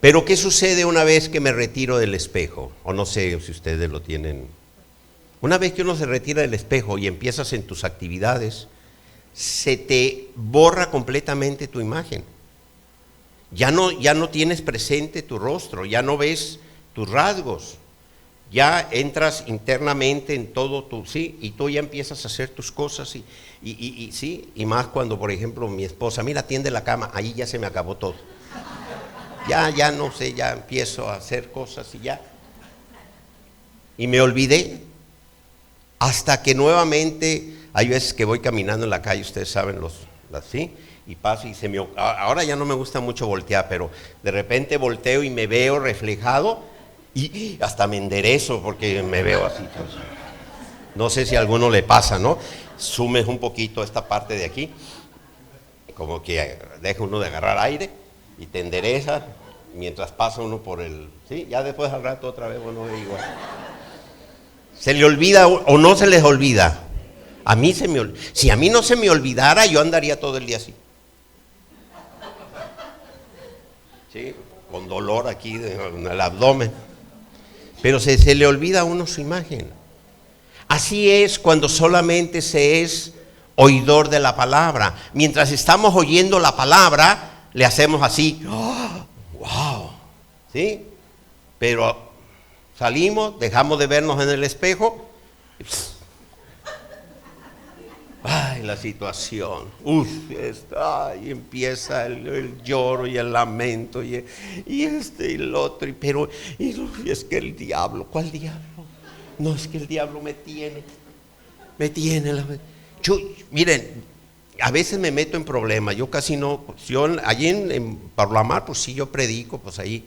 Pero ¿qué sucede una vez que me retiro del espejo? O no sé si ustedes lo tienen. Una vez que uno se retira del espejo y empiezas en tus actividades, se te borra completamente tu imagen. Ya no tienes presente tu rostro, ya no ves tus rasgos. ya entras internamente en todo tu, sí, y tú ya empiezas a hacer tus cosas y sí, y más cuando, por ejemplo, mi esposa, mira, tiende la cama, ahí ya se me acabó todo. Ya no sé, ya empiezo a hacer cosas y ya. Y me olvidé, hasta que nuevamente, hay veces que voy caminando en la calle, ustedes saben, ¿sí? Y paso y ahora ya no me gusta mucho voltear, pero de repente volteo y me veo reflejado y hasta me enderezo porque me veo así. No sé si a alguno le pasa, ¿no? Sumes un poquito esta parte de aquí, como que deja uno de agarrar aire y te endereza mientras pasa uno por el, ¿sí? Ya después al rato otra vez uno ve igual. ¿Se le olvida o no se les olvida? A mí se me olvida. Si a mí no se me olvidara, yo andaría todo el día así. ¿Sí? Con dolor aquí en el abdomen. Pero se le olvida a uno su imagen. Así es cuando solamente se es oidor de la palabra. Mientras estamos oyendo la palabra, le hacemos así. ¡Oh! ¡Wow! ¿Sí? Pero salimos, dejamos de vernos en el espejo. Ay, la situación. Y empieza el lloro y el lamento y el otro. Pero es que el diablo, ¿cuál diablo? No, es que el diablo me tiene. Miren, a veces me meto en problemas. Yo casi no, allí en Parlamar, pues sí, yo predico, pues ahí.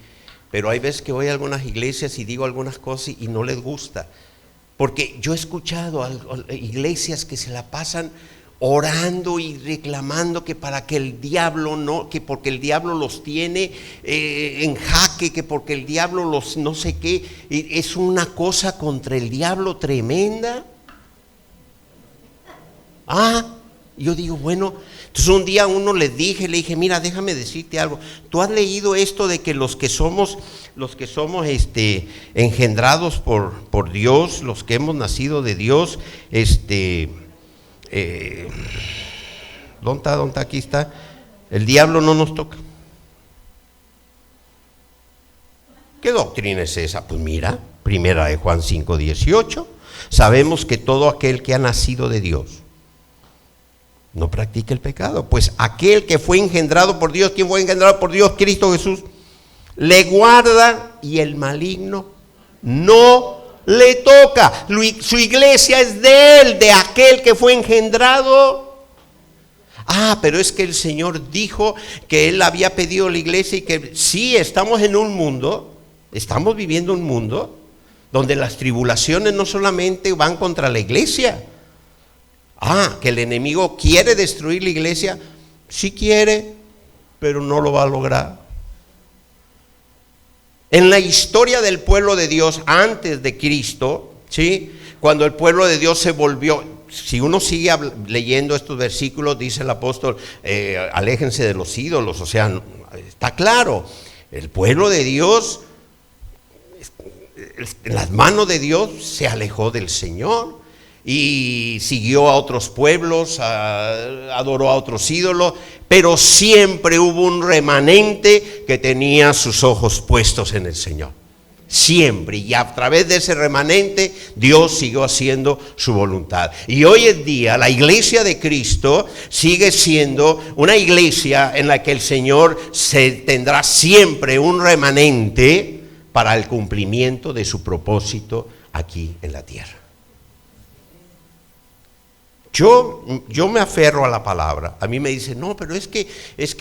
Pero hay veces que voy a algunas iglesias y digo algunas cosas y no les gusta. Porque yo he escuchado a iglesias que se la pasan orando y reclamando que para que el diablo no, que porque el diablo los tiene en jaque, que porque el diablo los no sé qué, es una cosa contra el diablo tremenda. Yo digo, bueno, entonces un día a uno le dije, mira, déjame decirte algo. ¿Tú has leído esto de que los que somos engendrados por Dios, los que hemos nacido de Dios, ¿dónde está? Aquí está. El diablo no nos toca. ¿Qué doctrina es esa? Pues mira, primera de Juan 5:18. Sabemos que todo aquel que ha nacido de Dios no practica el pecado, pues aquel que fue engendrado por Dios, ¿quién fue engendrado por Dios? Cristo Jesús, le guarda y el maligno no le toca. Su iglesia es de él, de aquel que fue engendrado. Pero es que el Señor dijo que él había pedido a la iglesia y que sí, estamos viviendo un mundo donde las tribulaciones no solamente van contra la iglesia. Que el enemigo quiere destruir la iglesia, sí quiere, pero no lo va a lograr. En la historia del pueblo de Dios antes de Cristo, ¿sí? Cuando el pueblo de Dios se volvió, si uno sigue leyendo estos versículos, dice el apóstol, aléjense de los ídolos, o sea, está claro, el pueblo de Dios, en las manos de Dios, se alejó del Señor. Y siguió a otros pueblos, adoró a otros ídolos, pero siempre hubo un remanente que tenía sus ojos puestos en el Señor. Siempre, y a través de ese remanente Dios siguió haciendo su voluntad. Y hoy en día la iglesia de Cristo sigue siendo una iglesia en la que el Señor tendrá siempre un remanente para el cumplimiento de su propósito aquí en la tierra. Yo me aferro a la palabra. A mí me dicen, no, pero es que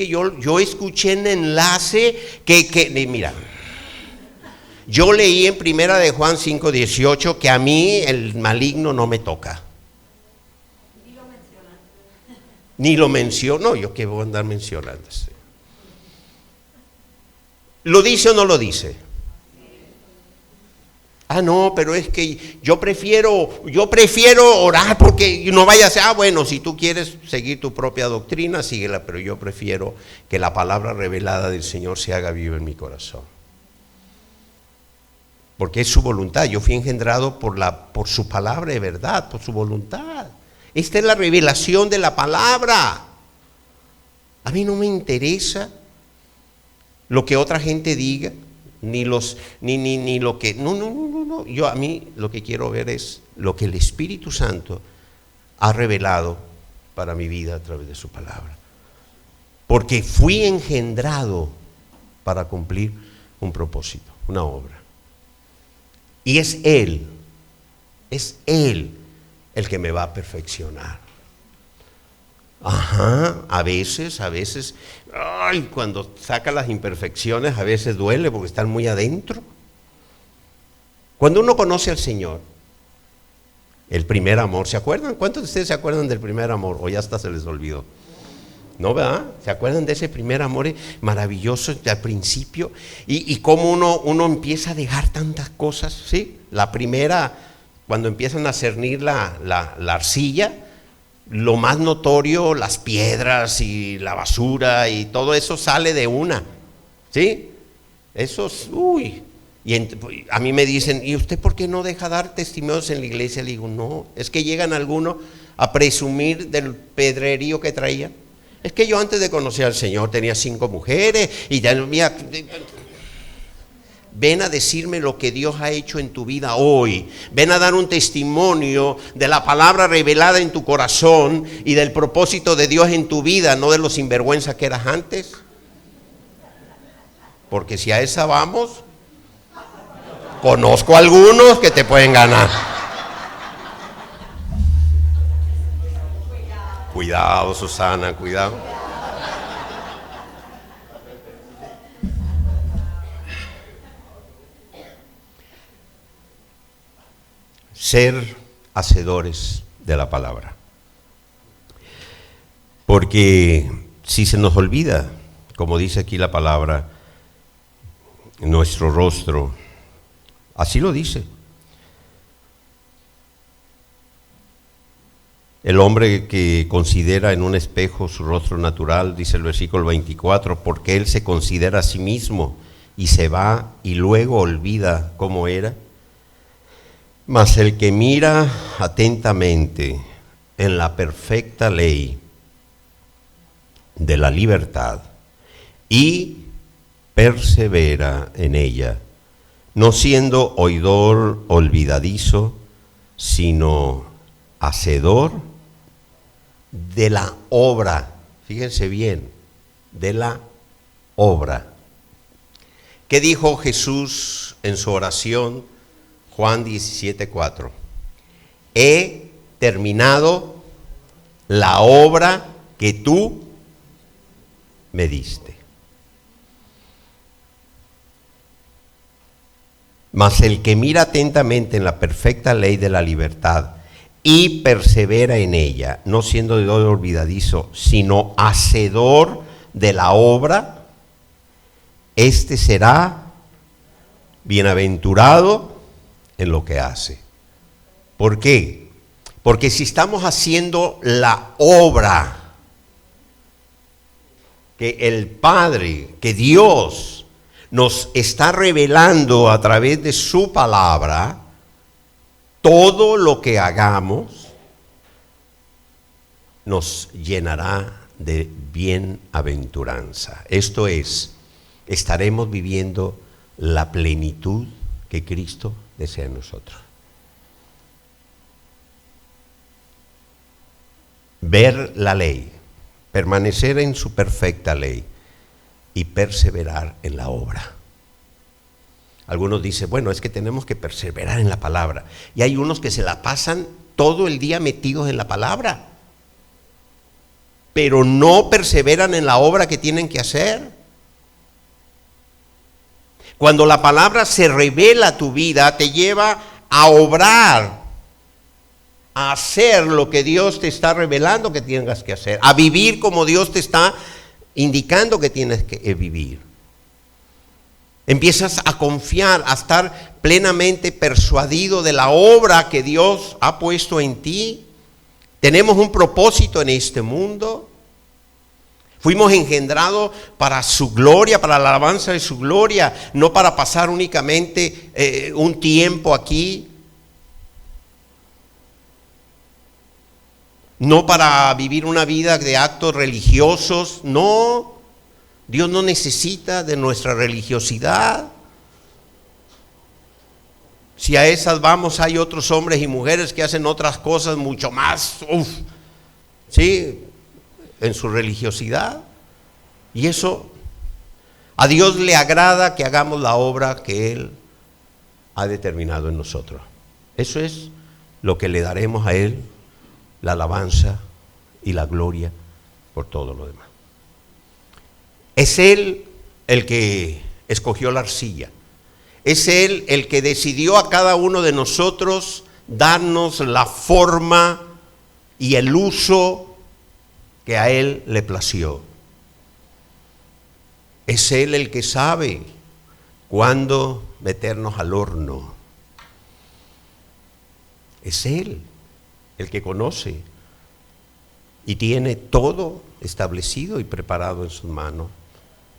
yo escuché en enlace que mira, yo leí en primera de Juan 5:18 que a mí el maligno no me toca. Ni lo menciono, yo qué voy a andar mencionando. ¿Lo dice o no lo dice? No, pero es que yo prefiero orar porque no vaya a ser, bueno, si tú quieres seguir tu propia doctrina, síguela, pero yo prefiero que la palabra revelada del Señor se haga viva en mi corazón. Porque es su voluntad, yo fui engendrado por su palabra de verdad, por su voluntad. Esta es la revelación de la palabra. A mí no me interesa lo que otra gente diga. ni lo que, no. Yo a mí lo que quiero ver es lo que el Espíritu Santo ha revelado para mi vida a través de su palabra. Porque fui engendrado para cumplir un propósito, una obra. Y es Él el que me va a perfeccionar. A veces, cuando saca las imperfecciones, a veces duele porque están muy adentro. Cuando uno conoce al Señor, el primer amor, ¿se acuerdan? ¿Cuántos de ustedes se acuerdan del primer amor? O ya hasta se les olvidó. ¿No, verdad? ¿Se acuerdan de ese primer amor maravilloso al principio? Y cómo uno empieza a dejar tantas cosas, ¿sí? La primera, cuando empiezan a cernir la arcilla, lo más notorio, las piedras y la basura y todo eso sale de una, ¿sí? Eso es, Y a mí me dicen, ¿y usted por qué no deja dar testimonios en la iglesia? Le digo, no, es que llegan algunos a presumir del pedrerío que traía. Es que yo antes de conocer al Señor tenía 5 mujeres y ya, mira, ven a decirme lo que Dios ha hecho en tu vida hoy. Ven a dar un testimonio de la palabra revelada en tu corazón y del propósito de Dios en tu vida, no de los sinvergüenza que eras antes. Porque si a esa vamos, conozco algunos que te pueden ganar. Cuidado, Susana, cuidado. Ser hacedores de la palabra. Porque si se nos olvida, como dice aquí la palabra, nuestro rostro, así lo dice. El hombre que considera en un espejo su rostro natural, dice el versículo 24, porque él se considera a sí mismo y se va y luego olvida cómo era. Mas el que mira atentamente en la perfecta ley de la libertad y persevera en ella, no siendo oidor olvidadizo, sino hacedor de la obra. Fíjense bien, de la obra. ¿Qué dijo Jesús en su oración? Juan 17:4. He terminado la obra que tú me diste. Mas el que mira atentamente en la perfecta ley de la libertad y persevera en ella, no siendo oidor olvidadizo, sino hacedor de la obra, este será bienaventurado en lo que hace. ¿Por qué? Porque si estamos haciendo la obra que el Padre, que Dios nos está revelando a través de su palabra, todo lo que hagamos nos llenará de bienaventuranza. Esto es, estaremos viviendo la plenitud que Cristo desea en nosotros. Ver la ley, permanecer en su perfecta ley y perseverar en la obra. Algunos dicen, bueno, es que tenemos que perseverar en la palabra. Y hay unos que se la pasan todo el día metidos en la palabra, pero no perseveran en la obra que tienen que hacer. Cuando la palabra se revela a tu vida, te lleva a obrar, a hacer lo que Dios te está revelando que tengas que hacer, a vivir como Dios te está indicando que tienes que vivir. Empiezas a confiar, a estar plenamente persuadido de la obra que Dios ha puesto en ti. Tenemos un propósito en este mundo. Fuimos engendrados para su gloria, para la alabanza de su gloria, no para pasar únicamente un tiempo aquí. No para vivir una vida de actos religiosos, no. Dios no necesita de nuestra religiosidad. Si a esas vamos, hay otros hombres y mujeres que hacen otras cosas mucho más, ¿sí? En su religiosidad. Y eso, a Dios le agrada que hagamos la obra que Él ha determinado en nosotros. Eso es lo que le daremos a Él, la alabanza y la gloria por todo lo demás. Es Él el que escogió la arcilla. Es Él el que decidió a cada uno de nosotros darnos la forma y el uso que a Él le plació. Es Él el que sabe cuándo meternos al horno. Es Él el que conoce y tiene todo establecido y preparado en sus manos.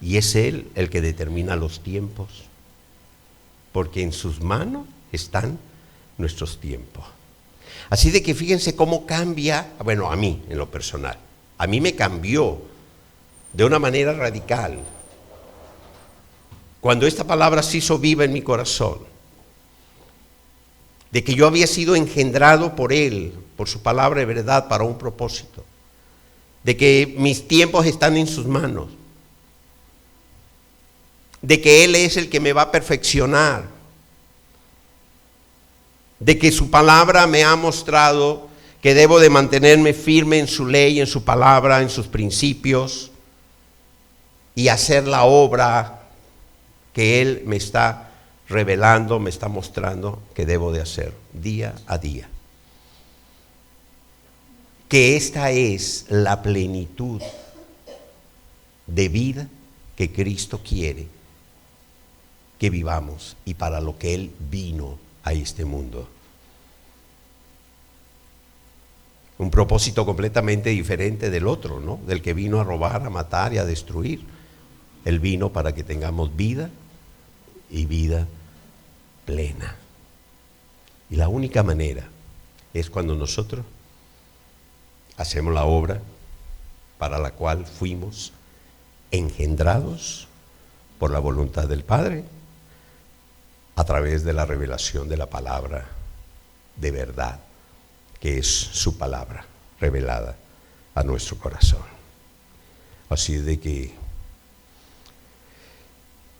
Y es Él el que determina los tiempos, porque en sus manos están nuestros tiempos. Así de que fíjense cómo cambia, bueno, a mí en lo personal, a mí me cambió de una manera radical cuando esta palabra se hizo viva en mi corazón, de que yo había sido engendrado por Él, por su palabra de verdad, para un propósito, de que mis tiempos están en sus manos, de que Él es el que me va a perfeccionar, de que su palabra me ha mostrado que debo de mantenerme firme en su ley, en su palabra, en sus principios y hacer la obra que Él me está revelando, me está mostrando que debo de hacer día a día. Que esta es la plenitud de vida que Cristo quiere que vivamos y para lo que Él vino a este mundo. Un propósito completamente diferente del otro, ¿no? Del que vino a robar, a matar y a destruir. Él vino para que tengamos vida y vida plena. Y la única manera es cuando nosotros hacemos la obra para la cual fuimos engendrados por la voluntad del Padre, a través de la revelación de la palabra de verdad, que es su palabra revelada a nuestro corazón. Así de que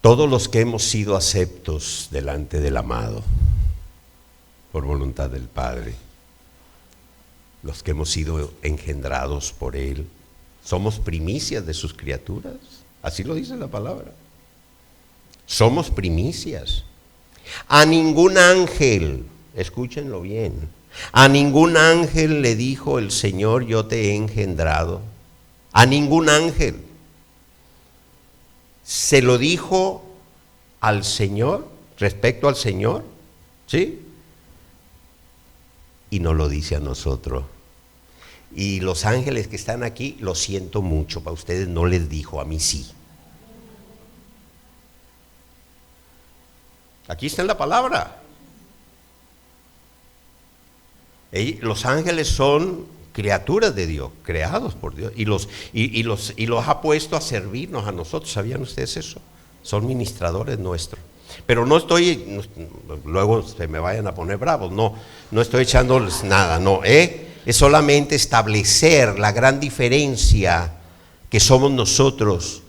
todos los que hemos sido aceptos delante del amado, por voluntad del Padre, los que hemos sido engendrados por Él, somos primicias de sus criaturas, así lo dice la palabra. Somos primicias. A ningún ángel, escúchenlo bien, a ningún ángel le dijo el Señor, yo te he engendrado. A ningún ángel. Se lo dijo al Señor, respecto al Señor, ¿sí? Y nos lo dice a nosotros. Y los ángeles que están aquí, lo siento mucho, para ustedes no les dijo, a mí sí. Aquí está en la palabra. Los ángeles son criaturas de Dios, creados por Dios, y los ha puesto a servirnos a nosotros. ¿Sabían ustedes eso? Son ministradores nuestros. Pero no estoy, luego se me vayan a poner bravos, no estoy echándoles nada, no, es solamente establecer la gran diferencia que somos nosotros,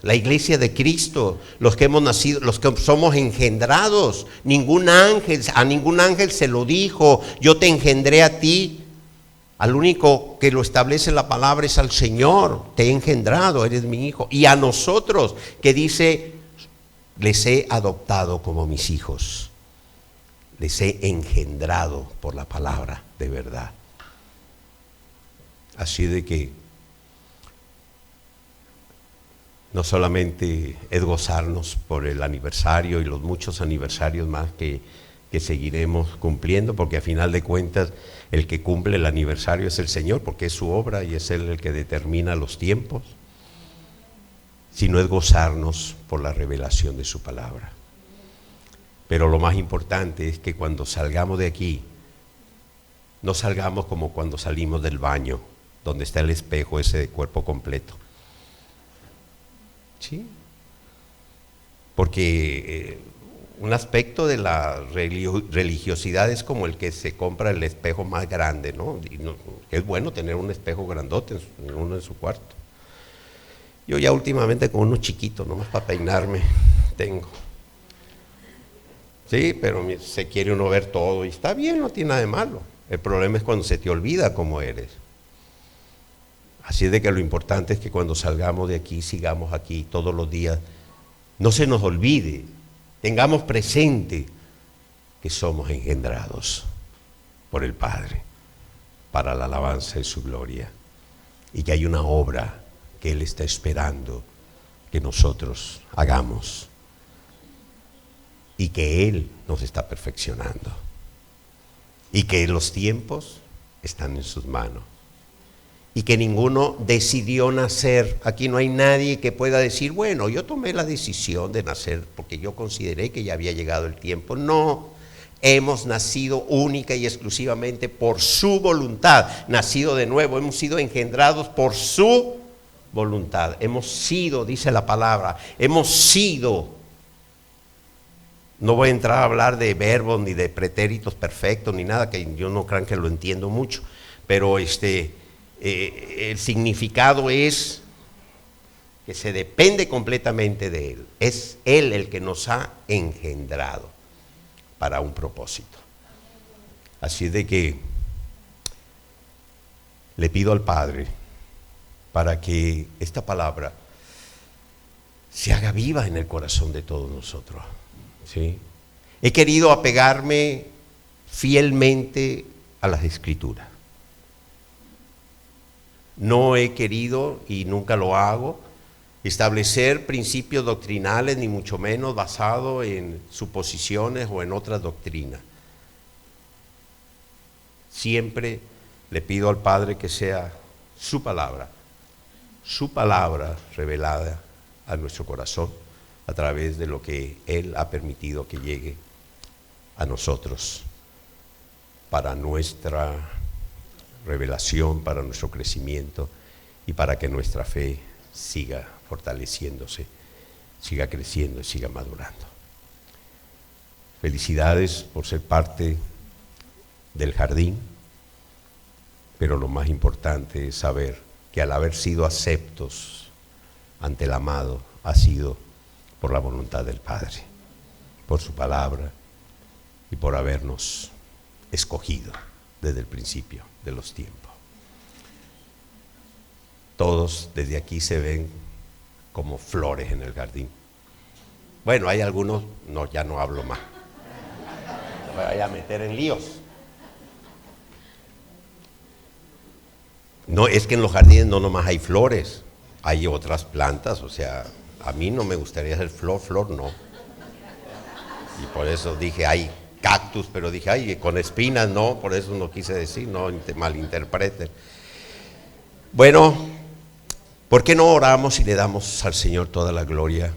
la iglesia de Cristo, los que hemos nacido, los que somos engendrados. A ningún ángel se lo dijo, yo te engendré a ti. Al único que lo establece la palabra es al Señor, te he engendrado, eres mi hijo. Y a nosotros, que dice, les he adoptado como mis hijos, les he engendrado por la palabra de verdad. Así de que no solamente es gozarnos por el aniversario y los muchos aniversarios más que seguiremos cumpliendo, porque a final de cuentas el que cumple el aniversario es el Señor, porque es su obra y es Él el que determina los tiempos, sino es gozarnos por la revelación de su palabra. Pero lo más importante es que cuando salgamos de aquí, no salgamos como cuando salimos del baño, donde está el espejo ese de cuerpo completo. ¿Sí? Porque un aspecto de la religiosidad es como el que se compra el espejo más grande, ¿no? Es bueno tener un espejo grandote en uno en su cuarto. Yo ya últimamente con uno chiquito, nomás para peinarme, tengo. Sí, pero se quiere uno ver todo y está bien, no tiene nada de malo. El problema es cuando se te olvida cómo eres. Así es de que lo importante es que cuando salgamos de aquí, sigamos aquí todos los días, no se nos olvide, tengamos presente que somos engendrados por el Padre para la alabanza de su gloria y que hay una obra que Él está esperando que nosotros hagamos y que Él nos está perfeccionando y que los tiempos están en sus manos y que ninguno decidió nacer. Aquí no hay nadie que pueda decir, bueno, yo tomé la decisión de nacer porque yo consideré que ya había llegado el tiempo. No, hemos nacido única y exclusivamente por su voluntad, nacido de nuevo, hemos sido engendrados por su voluntad. Hemos sido, dice la palabra, hemos sido. No voy a entrar a hablar de verbos ni de pretéritos perfectos ni nada, que yo no crean que lo entiendo mucho, pero el significado es que se depende completamente de Él. Es Él el que nos ha engendrado para un propósito. Así de que le pido al Padre para que esta palabra se haga viva en el corazón de todos nosotros. ¿Sí? He querido apegarme fielmente a las Escrituras. No he querido, y nunca lo hago, establecer principios doctrinales, ni mucho menos basado en suposiciones o en otras doctrinas. Siempre le pido al Padre que sea su palabra revelada a nuestro corazón a través de lo que Él ha permitido que llegue a nosotros para nuestra revelación, para nuestro crecimiento y para que nuestra fe siga fortaleciéndose, siga creciendo y siga madurando. Felicidades por ser parte del jardín, pero lo más importante es saber que al haber sido aceptos ante el amado, ha sido por la voluntad del Padre, por su palabra y por habernos escogido desde el principio de los tiempos. Todos desde aquí se ven como flores en el jardín. Bueno, hay algunos, no, ya no hablo más. Me voy a meter en líos. No, es que en los jardines no nomás hay flores, hay otras plantas, o sea, a mí no me gustaría hacer flor no. Y por eso dije, hay cactus, pero dije, ay, con espinas no, por eso no quise decir, no malinterpreten. Bueno, ¿por qué no oramos y le damos al Señor toda la gloria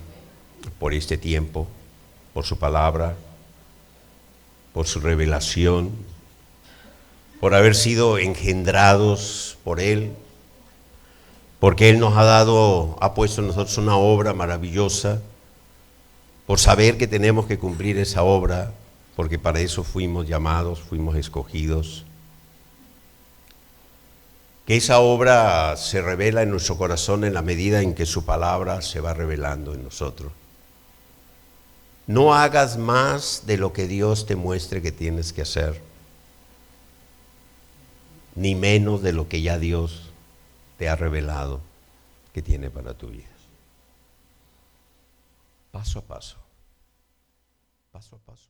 por este tiempo, por su palabra, por su revelación, por haber sido engendrados por Él, porque Él nos ha puesto en nosotros una obra maravillosa, por saber que tenemos que cumplir esa obra, porque para eso fuimos llamados, fuimos escogidos. Que esa obra se revela en nuestro corazón en la medida en que su palabra se va revelando en nosotros. No hagas más de lo que Dios te muestre que tienes que hacer, ni menos de lo que ya Dios te ha revelado que tiene para tu vida. Paso a paso, paso a paso.